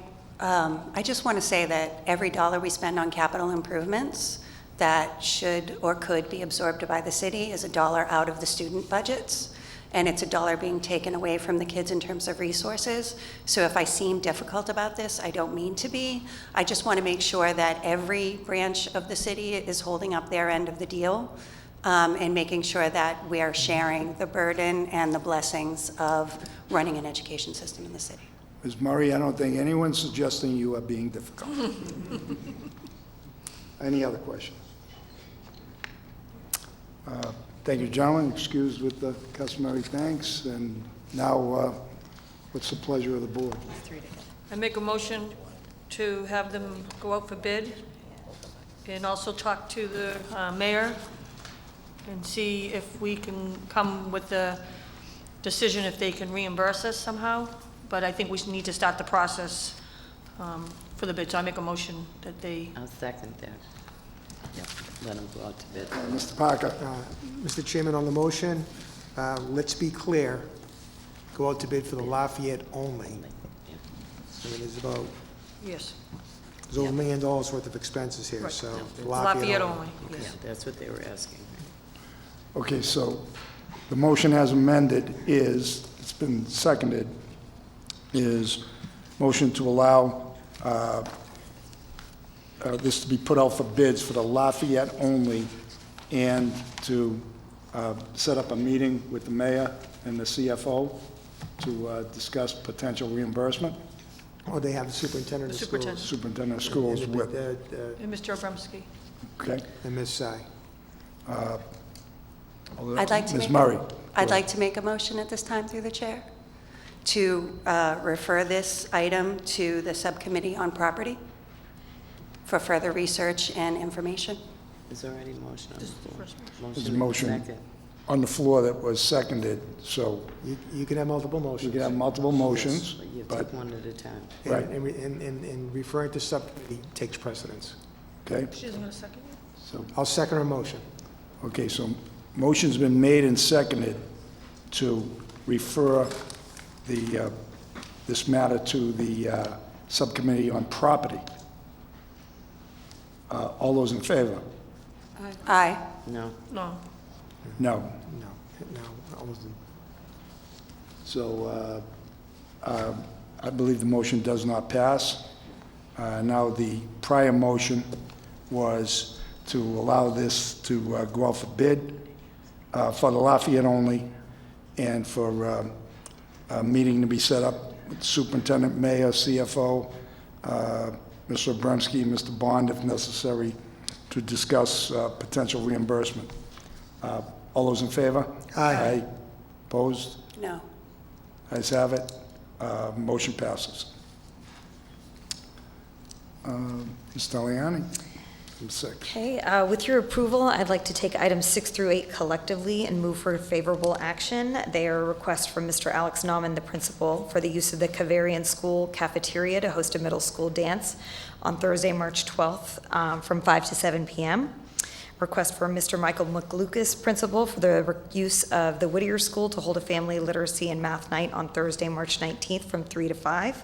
just want to say that every dollar we spend on capital improvements that should or could be absorbed by the city is a dollar out of the student budgets, and it's a dollar being taken away from the kids in terms of resources. So if I seem difficult about this, I don't mean to be. I just want to make sure that every branch of the city is holding up their end of the deal, and making sure that we are sharing the burden and the blessings of running an education system in the city. Ms. Murray, I don't think anyone's suggesting you are being difficult. Any other questions? Thank you, gentlemen. Excused with the customary thanks. And now, what's the pleasure of the board? I make a motion to have them go out for bid and also talk to the mayor and see if we can come with the decision if they can reimburse us somehow. But I think we need to start the process for the bid. So I make a motion that they... I'll second that. Yep, let them go out to bid. Mr. Parker. Mr. Chairman, on the motion, let's be clear. Go out to bid for the Lafayette only. I mean, there's about, Yes. there's over $1 million worth of expenses here, Right. so Yeah. Lafayette Lafayette only. only, Yeah, yes. that's what they were asking. Okay, so the motion as amended is, it's been seconded, is motion to allow this to be put out for bids for the Lafayette only, and to set up a meeting with the mayor and the CFO to discuss potential reimbursement. Or they have the superintendent of The schools. Superintendent of schools with, And Mr. Obremski. okay? And Ms. Sy. I'd like to Ms. make, Murray. I'd like to make a motion at this time through the chair to refer this item to the subcommittee on property for further research and information. Is there already motion on the floor? There's a motion Second. on the floor that was seconded, so You can have multiple motions. we can have multiple motions, Yes, you but, take one at a time. And- right. And referring to subcommittee takes precedence. okay? She doesn't want to second it? So, I'll second her motion. okay, so motion's been made and seconded to refer this matter to the Subcommittee on Property. All those in favor? Aye. No. No. No. No, I wasn't. So I believe the motion does not pass. Now, the prior motion was to allow this to go out for bid for the Lafayette only, and for a meeting to be set up with Superintendent, Mayor, CFO, Mr. Abramsky, and Mr. Bond, if necessary, to discuss potential reimbursement. All those in favor? Aye. Opposed? No. Ayes have it. Motion passes. Ms. Taliani, item 6. Okay, with your approval, I'd like to take items 6 through 8 collectively and move for favorable action. They are a request from Mr. Alex Nauman, the principal, for the use of the Cavarian School cafeteria to host a middle school dance on Thursday, March 12th, from 5 to 7 p.m. Request for Mr. Michael McLucas, principal, for the use of the Whittier School to hold a family literacy and math night on Thursday, March 19th, from 3 to 5.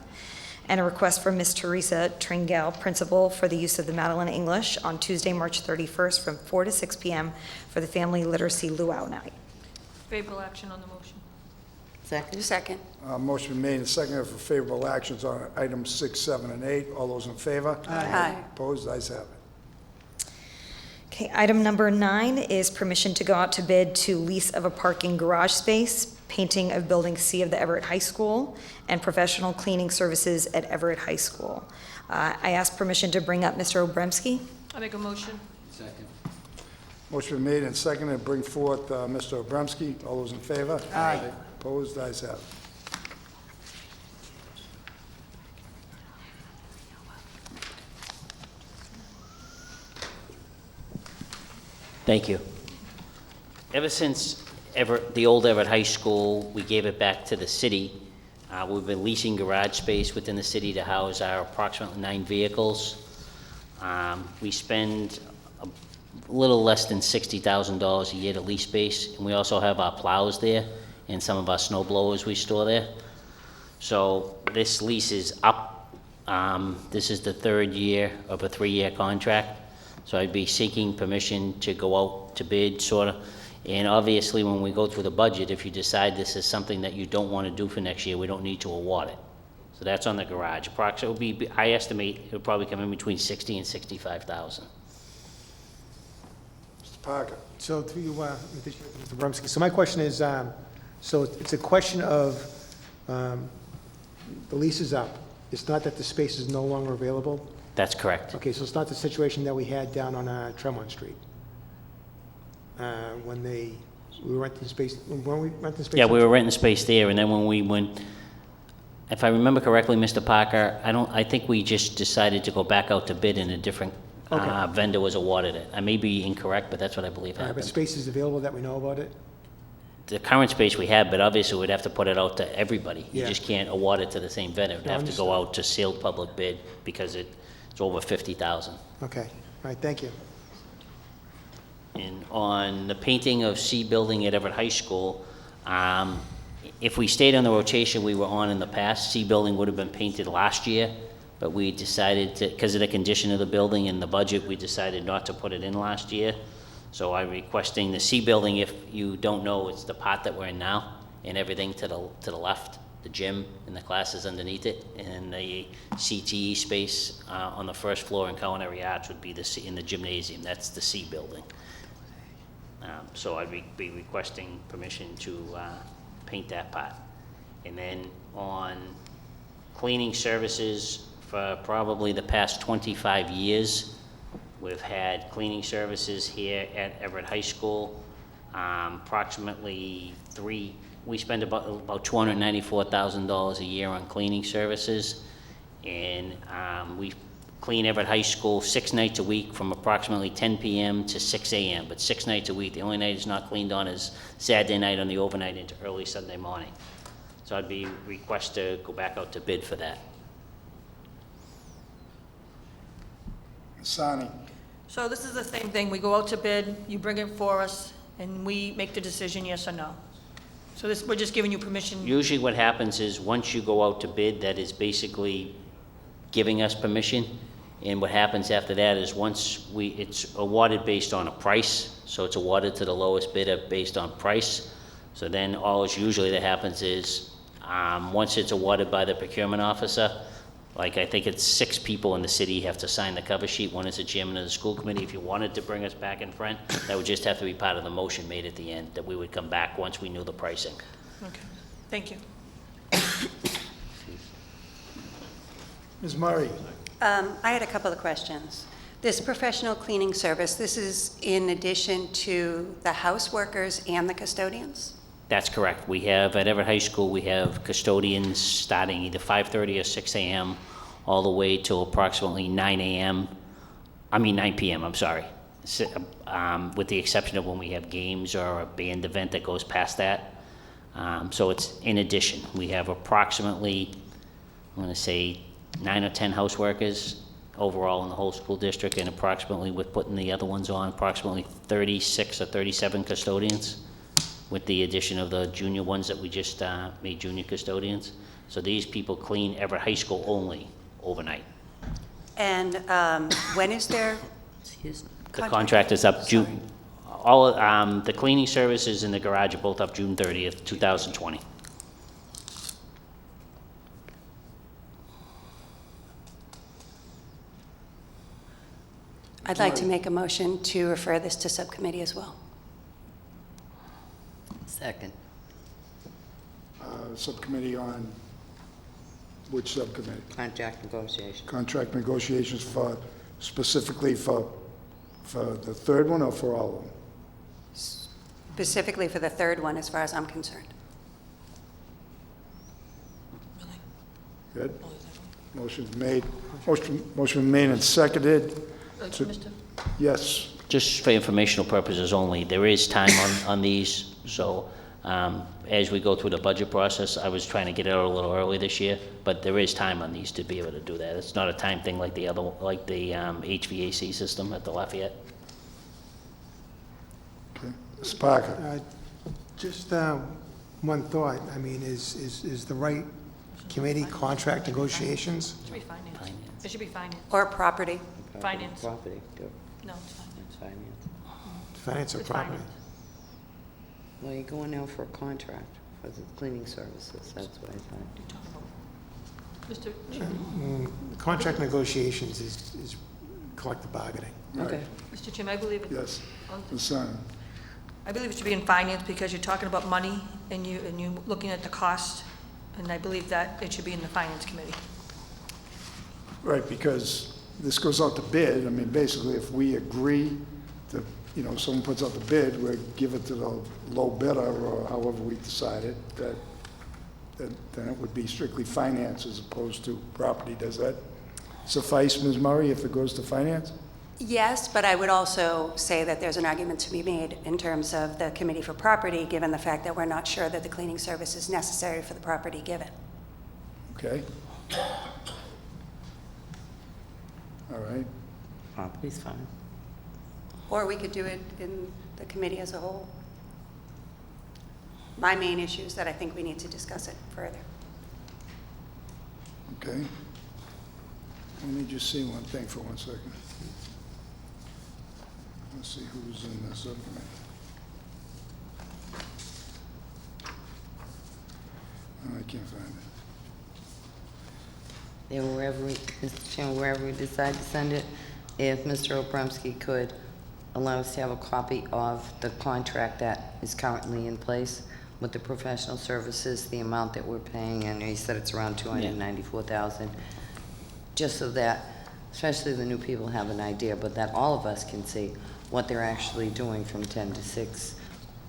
And a request from Ms. Teresa Tringale, principal, for the use of the Madeline English on Tuesday, March 31st, from 4 to 6 p.m. for the family literacy luau night. Favorable action on the motion. Second? Second. Motion been made and seconded for favorable actions on items 6, 7, and 8. All those in favor? Aye. Opposed? Ayes have it. Okay, item number 9 is permission to go out to bid to lease of a parking garage space, painting of Building C of the Everett High School, and professional cleaning services at Everett High School. I ask permission to bring up Mr. Obremski. I make a motion. Motion been made and seconded to bring forth Mr. Obremski. All those in favor? Aye. Opposed? Ayes have it. Thank you. Ever since the old Everett High School, we gave it back to the city. We've been leasing garage space within the city to house our approximately 9 vehicles. We spend a little less than $60,000 a year to lease space, and we also have our plows there and some of our snow blowers we store there. So this lease is up. This is the 3rd year of a 3-year contract. So I'd be seeking permission to go out to bid, sort of. And obviously, when we go through the budget, if you decide this is something that you don't want to do for next year, we don't need to award it. So that's on the garage. Approximately, I estimate it'll probably come in between $60,000 and $65,000. Mr. Parker. So through you, Mr. Brumsky, so my question is, so it's a question of, the lease is up. It's not that the space is no longer available? That's correct. Okay, so it's not the situation that we had down on Tremont Street? When we were renting space, when we rented space? Yeah, we were renting space there, and then when we went, if I remember correctly, Mr. Parker, I think we just decided to go back out to bid and a different vendor was awarded it. I may be incorrect, but that's what I believe But happened. space is available that we know about it? The current space we have, but obviously we'd have to put it out to everybody. You Yeah. just can't award it to the same vendor. It'd No, have to go out to sealed public bid because it's over 50,000. Okay, all right, thank you. And on the painting of C building at Everett High School, if we stayed on the rotation we were on in the past, C building would have been painted last year, but we decided to, because of the condition of the building and the budget, we decided not to put it in last year. So I'm requesting the C building, if you don't know, it's the part that we're in now, and everything to the left, the gym and the classes underneath it, and the CTE space on the first floor in culinary arts would be in the gymnasium. That's the C building. So I'd be requesting permission to paint that part. And then on cleaning services, for probably the past 25 years, we've had cleaning services here at Everett High School. Approximately we spend about $294,000 a year on cleaning services. And we clean Everett High School 6 nights a week from approximately 10 p.m. to 6 a.m., but 6 nights a week. The only night it's not cleaned on is Saturday night on the overnight into early Sunday morning. So I'd be request to go back out to bid for that. Sani. So this is the same thing, we go out to bid, you bring it for us, and we make the decision, yes or no. So this, we're just giving you permission. Usually what happens is, once you go out to bid, that is basically giving us permission. And what happens after that is it's awarded based on a price, so it's awarded to the lowest bidder based on price. So then usually that happens is, once it's awarded by the procurement officer, like I think it's 6 people in the city have to sign the cover sheet. One is the chairman of the school committee. If you wanted to bring us back in front, that would just have to be part of the motion made at the end, that we would come back once we knew the pricing. Okay, thank you. Ms. Murray. I had a couple of questions. This professional cleaning service, this is in addition to the house workers and the custodians? That's correct. We have, at Everett High School, we have custodians starting either 5:30 or 6 a.m. all the way till approximately 9 p.m., I'm sorry. With the exception of when we have games or a band event that goes past that. So it's in addition. We have approximately, I'm going to say, 9 or 10 house workers overall in the whole school district, and approximately, with putting the other ones on, approximately 36 or 37 custodians, with the addition of the junior ones that we just made junior custodians. So these people clean Everett High School only overnight. And when is their The contract is up June. All the cleaning services in the garage are both up June 30th, 2020. I'd like to make a motion to refer this to subcommittee as well. Second. Subcommittee on, which subcommittee? Contract negotiations. Contract negotiations for, specifically for the third one or for all of them? Specifically for the third one, as far as I'm concerned. Good. Motion's made. Motion made and seconded. Yes. Just for informational purposes only, there is time on these, so as we go through the budget process, I was trying to get it out a little early this year, but there is time on these to be able to do that. It's not a time thing like the HVAC system at the Lafayette. Okay. Ms. Parker. Just one thought, I mean, is the right committee contract negotiations? It should be finance. It should be finance. Or property. Finance. Property, good. No, it's finance. It's finance. Finance or It's property? finance. Well, you're going out for a contract for the cleaning services, that's what I thought. Mr. Chairman. Contract negotiations is collective bargaining. Okay. Mr. Chairman, I believe it. Yes. Ms. Simon. I believe it should be in finance because you're talking about money and you looking at the cost, and I believe that it should be in the finance committee. Right, because this goes out to bid. I mean, basically, if we agree to, someone puts out the bid, we give it to the low bidder, or however we decided, then it would be strictly finance as opposed to property. Does that suffice, Ms. Murray, if it goes to finance? Yes, but I would also say that there's an argument to be made in terms of the committee for property, given the fact that we're not sure that the cleaning service is necessary for the property given. Okay. All right. Property's fine. Or we could do it in the committee as a whole. My main issue is that I think we need to discuss it further. Okay. Let me just see one thing for 1 second. Let's see who's in the subcommittee. Oh, I can't find it. Then Mr. Chairman, wherever we decide to send it, if Mr. Obremski could allow us to have a copy of the contract that is currently in place with the professional services, the amount that we're paying, and he said it's around $294,000, just so that, especially the new people have an idea, but that all of us can see what they're actually doing from 10 to 6.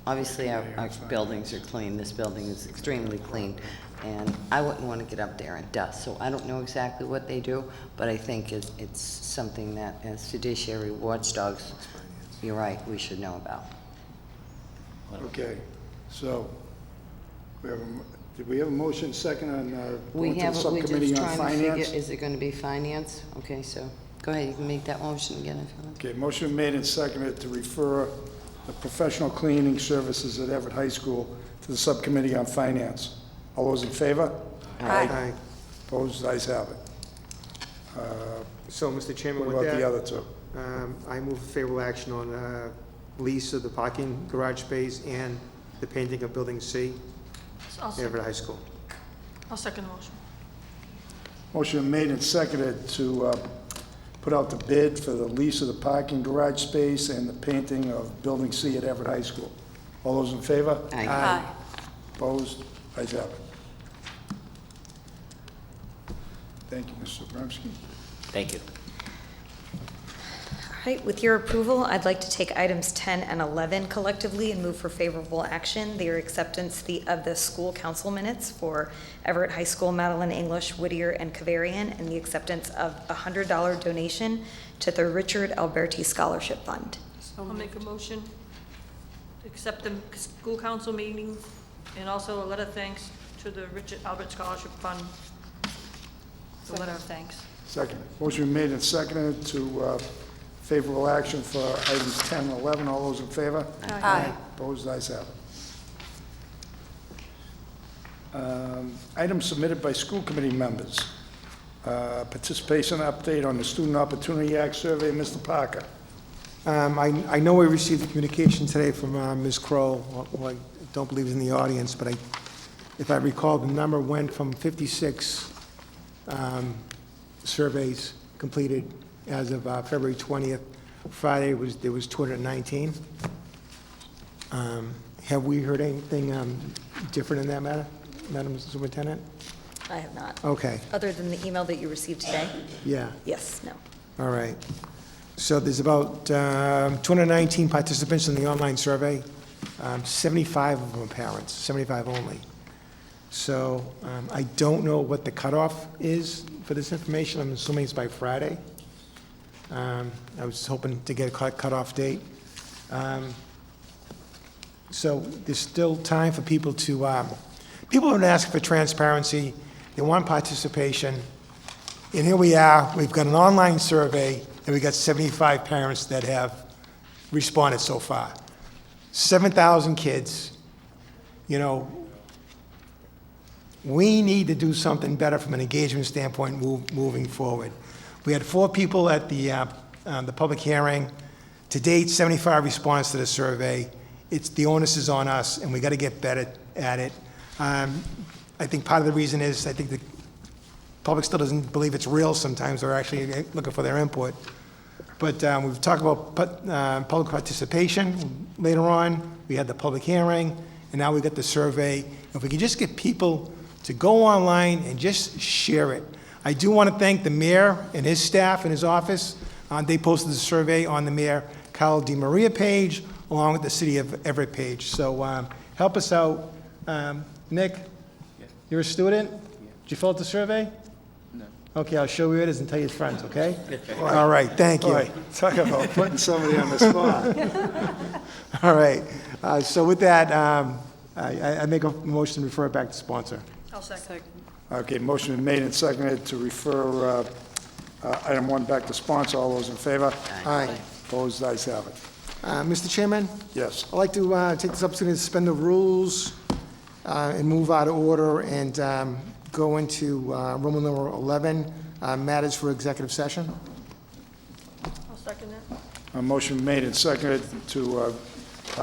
Obviously, our buildings are clean. This building is extremely clean. And I wouldn't want to get up there in dust, so I don't know exactly what they do, but I think it's something that as fiduciary watchdogs, you're right, we should know about. Okay, so, did we have a motion second on We going to the have, we're subcommittee just on trying to figure, finance? is it going to be finance? Okay, so, go ahead, you can make that motion again if you want. Okay, motion made and seconded to refer the professional cleaning services at Everett High School to the subcommittee on finance. All those in favor? Aye. Opposed, ayes have it. So, Mr. Chairman, What with about that, the other two? I move favorable action on lease of the parking garage space and the painting of Building C I'll at second, Everett High School. I'll second the motion. Motion made and seconded to put out the bid for the lease of the parking garage space and the painting of Building C at Everett High School. All those in favor? Aye. Opposed? Ayes have it. Thank you, Mr. Abramsky. Thank you. All right, with your approval, I'd like to take items 10 and 11 collectively and move for favorable action. Their acceptance of the school council minutes for Everett High School, Madeline English, Whittier, and Cavarian, and the acceptance of a $100 donation to the Richard Alberti Scholarship Fund. I'll make a motion to accept the school council meetings and also a letter of thanks to the Richard Albert Scholarship Fund. The letter of thanks. Second. Motion made and seconded to favorable action for items 10 and 11. All those in favor? Aye. Opposed? Ayes have it. Items submitted by school committee members. Participation update on the Student Opportunity Act survey. Mr. Parker. I know we received a communication today from Ms. Kroll, who I don't believe is in the audience, but if I recall, the number went from 56 surveys completed as of February 20th. Friday, there was 219. Have we heard anything different in that matter, Madam Superintendent? I have not. Okay, Other than the email that you received today? yeah. Yes, no. All right. So there's about 219 participants in the online survey. 75 of them are parents, 75 only. So I don't know what the cutoff is for this information. I'm assuming it's by Friday. I was hoping to get a cutoff date. So there's still time for people to, people are asking for transparency. They want participation. And here we are, we've got an online survey, and we got 75 parents that have responded so far. 7,000 kids. You know, we need to do something better from an engagement standpoint moving forward. We had 4 people at the public hearing. To date, 75 respondents to the survey. The onus is on us, and we got to get better at it. I think part of the reason is I think the public still doesn't believe it's real sometimes. They're actually looking for their input. But we've talked about public participation later on. We had the public hearing, and now we got the survey. If we can just get people to go online and just share it. I do want to thank the mayor and his staff in his office. They posted the survey on the Mayor Carl DiMaria page, along with the City of Everett page. So help us out. Nick, you're a student? Did you fill out the survey? No. Okay, I'll show you it and tell your friends, okay? All right, thank you. Boy, talk about putting somebody on the spot. All right, so with that, I make a motion to refer it back to sponsor. I'll second. Okay, motion been made and seconded to refer item 1 back to sponsor. All those in favor? Aye. Opposed? Ayes have it. Mr. Chairman? Yes. I'd like to take this opportunity to suspend the rules and move out of order and go into Roman number 11, matters for executive session. I'll second that. A motion made and seconded to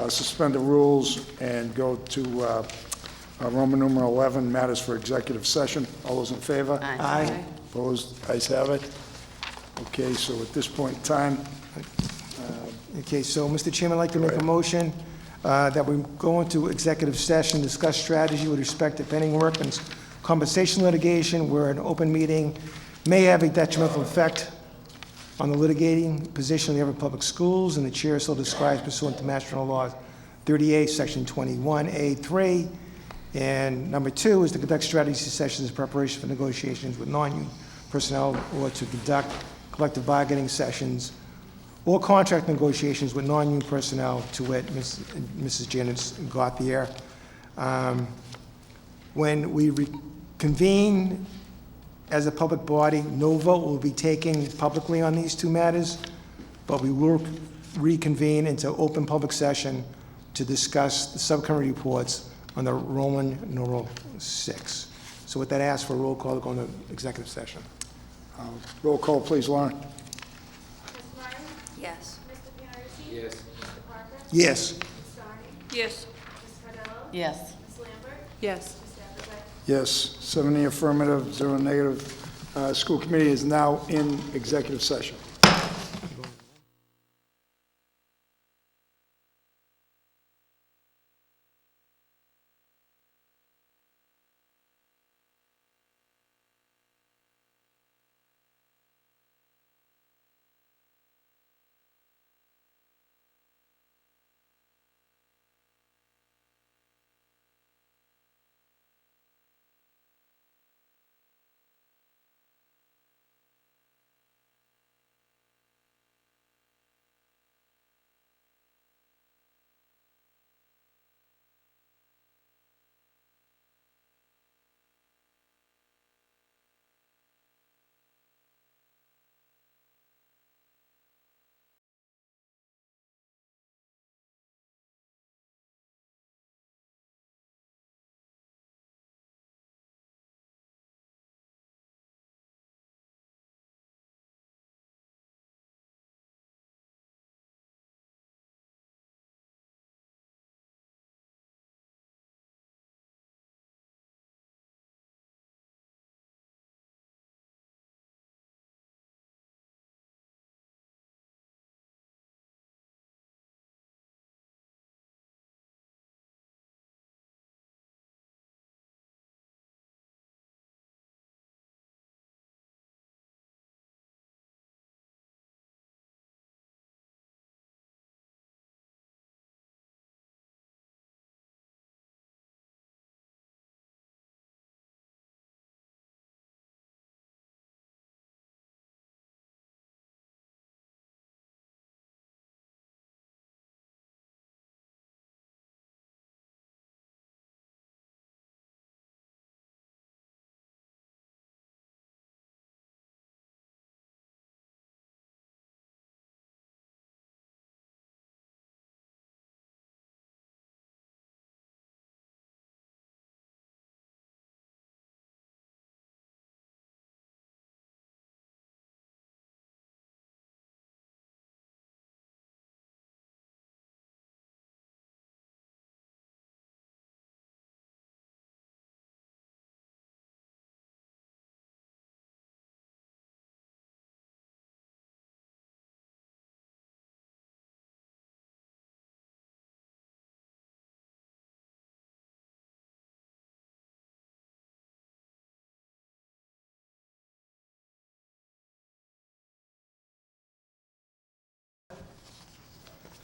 suspend the rules and go to Roman numeral 11, matters for executive session. All those in favor? Aye. Opposed? Ayes have it. Okay, so at this point in time, Okay, so, Mr. Chairman, I'd like to make a motion that we go into executive session, discuss strategy with respect to pending workman's compensation litigation, where an open meeting may have a detrimental effect on the litigating position of the Everett Public Schools, and the chair so describes pursuant to Mass General Law 38, Section 21A3, And number 2 is to conduct strategy sessions in preparation for negotiations with non-union personnel, or to conduct collective bargaining sessions or contract negotiations with non-union personnel, to wit, Mrs. Janice Gauthier. When we reconvene as a public body, no vote will be taken publicly on these 2 matters, but we will reconvene into open public session to discuss the subcommittee reports on the Roman numeral 6. So with that, I ask for a roll call to go into executive session. Roll call, please, Lauren. Ms. Martin? Yes. Mr. Panarisi? Yes. Mr. Parker? Yes. Ms. Sardi? Yes. Ms. Cardello? Yes. Ms. Lambert? Yes. Ms. Applewhite? Yes, 7 in the affirmative, 0 negative. School committee is now in executive session.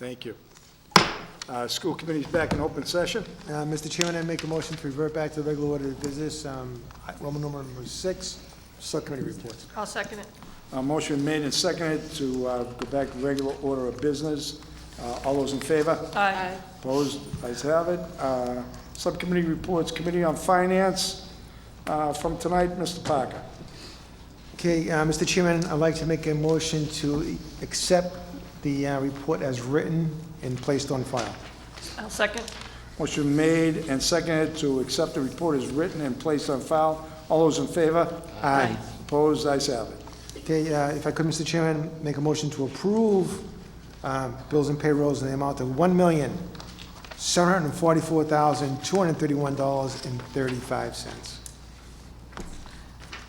Thank you. School committee's back in open session. Mr. Chairman, I make a motion to revert back to the regular order of business, Roman number 6, subcommittee reports. I'll second it. Motion made and seconded to go back to regular order of business. All those in favor? Aye. Opposed? Ayes have it. Subcommittee reports, Committee on Finance. From tonight, Mr. Parker. Okay, Mr. Chairman, I'd like to make a motion to accept the report as written and placed on file. I'll second. Motion made and seconded to accept the report as written and placed on file. All those in favor? Aye. Opposed? Ayes have it. Okay, if I could, Mr. Chairman, make a motion to approve bills and payrolls in the amount of $1,744,231.35.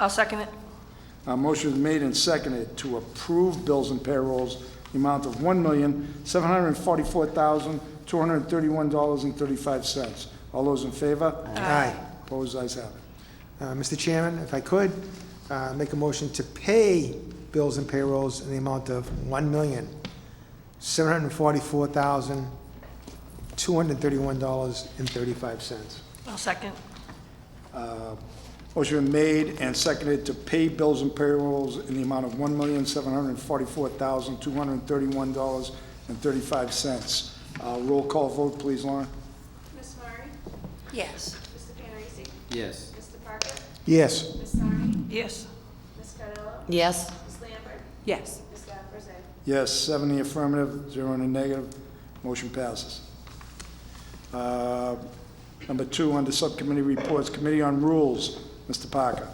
I'll second it. Motion made and seconded to approve bills and payrolls, the amount of $1,744,231.35. All those in favor? Aye. Opposed? Ayes have it. Mr. Chairman, if I could, make a motion to pay bills and payrolls in the amount of $1,744,231.35. I'll second. Motion been made and seconded to pay bills and payrolls in the amount of $1,744,231.35. Roll call vote, please, Lauren. Ms. Murray? Yes. Mr. Panarisi? Yes. Mr. Parker? Yes. Ms. Soni? Yes. Ms. Cardillo? Yes. Ms. Lambert? Yes. Ms. Gafferson? Yes, 7 in the affirmative, 0 in the negative. Motion passes. Number 2, under subcommittee reports, Committee on Rules, Mr. Parker.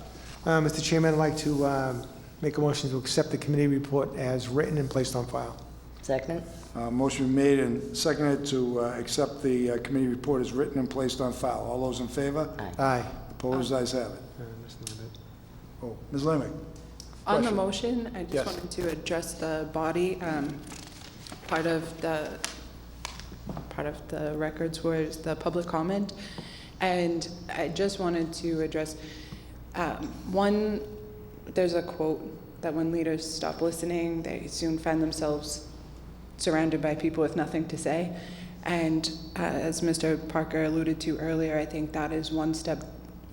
Mr. Chairman, I'd like to make a motion to accept the committee report as written and placed on file. Second? Motion made and seconded to accept the committee report as written and placed on file. All those in favor? Aye. Opposed, ayes have it. Oh, Ms. Lemick. On the Question. motion, I just Yes. wanted to address the body. Part of the records was the public comment, and I just wanted to address one. There's a quote that when leaders stop listening, they soon find themselves surrounded by people with nothing to say. And as Mr. Parker alluded to earlier, I think that is one step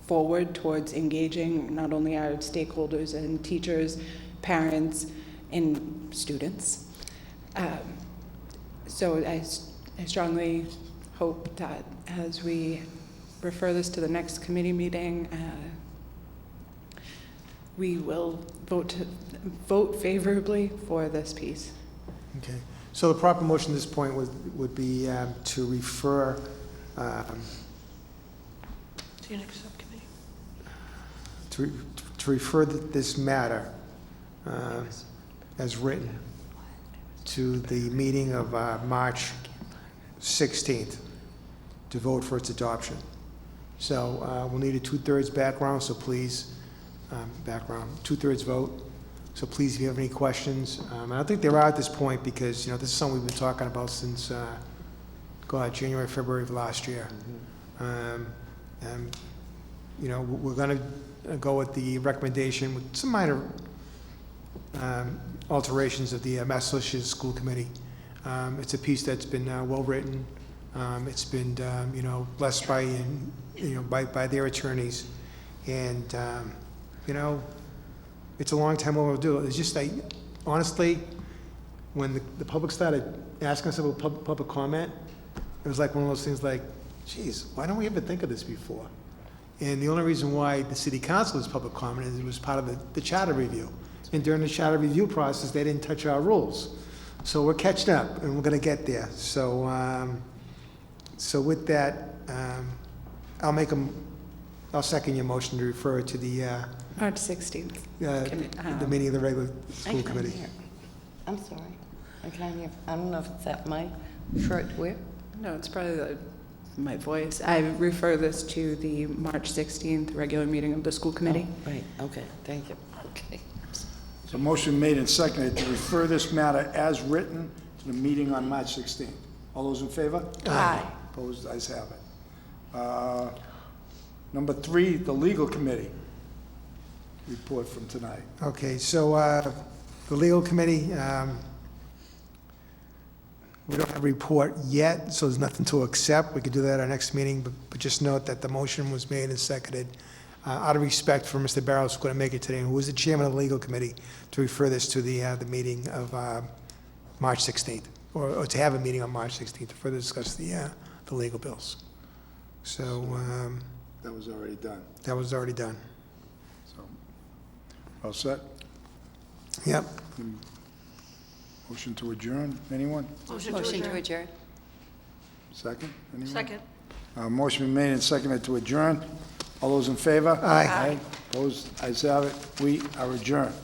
forward towards engaging not only our stakeholders and teachers, parents, and students. So I strongly hope that as we refer this to the next committee meeting, we will vote favorably for this piece. Okay. So the proper motion at this point would be to refer To your next subcommittee. to refer this matter as written to the meeting of March 16th to vote for its adoption. So we'll need a 2/3 background, so please, two-thirds vote. So please, if you have any questions, and I think there are at this point because, this is something we've been talking about since, January, February of last year. We're going to go with the recommendation with some minor alterations of the Massachusetts School Committee. It's a piece that's been well-written. It's been, blessed by their attorneys. And, it's a long time overdue. It's just honestly, when the public started asking us about public comment, it was like one of those things like, geez, why don't we ever think of this before? And the only reason why the city council is public comment is it was part of the charter review. And during the charter review process, they didn't touch our rules. So we're catching up, and we're going to get there. So, with that, I'll second your motion to refer to the March 16th. the meeting of the regular school committee. I'm sorry. I can't hear. I don't know if it's at my shirt where. No, it's probably my voice. I refer this to the March 16th regular meeting of the school committee. Oh, right, okay, thank you. Okay. So motion made and seconded to refer this matter as written to the meeting on March 16th. All those in favor? Aye. Opposed, ayes have it. Number 3, the legal committee report from tonight. Okay, so the legal committee, we don't have a report yet, so there's nothing to accept. We could do that at our next meeting, but just note that the motion was made and seconded out of respect for Mr. Barrows, who's going to make it today, and who is the chairman of the legal committee, to refer this to the meeting of March 16th, or to have a meeting on March 16th to further discuss the legal bills. So That was already done. that was already done. So, all set? Yep. Motion to adjourn, anyone? Motion to adjourn. Second, anyone? Second. Motion been made and seconded to adjourn. All those in favor? Aye. Opposed, ayes have it. We are adjourned.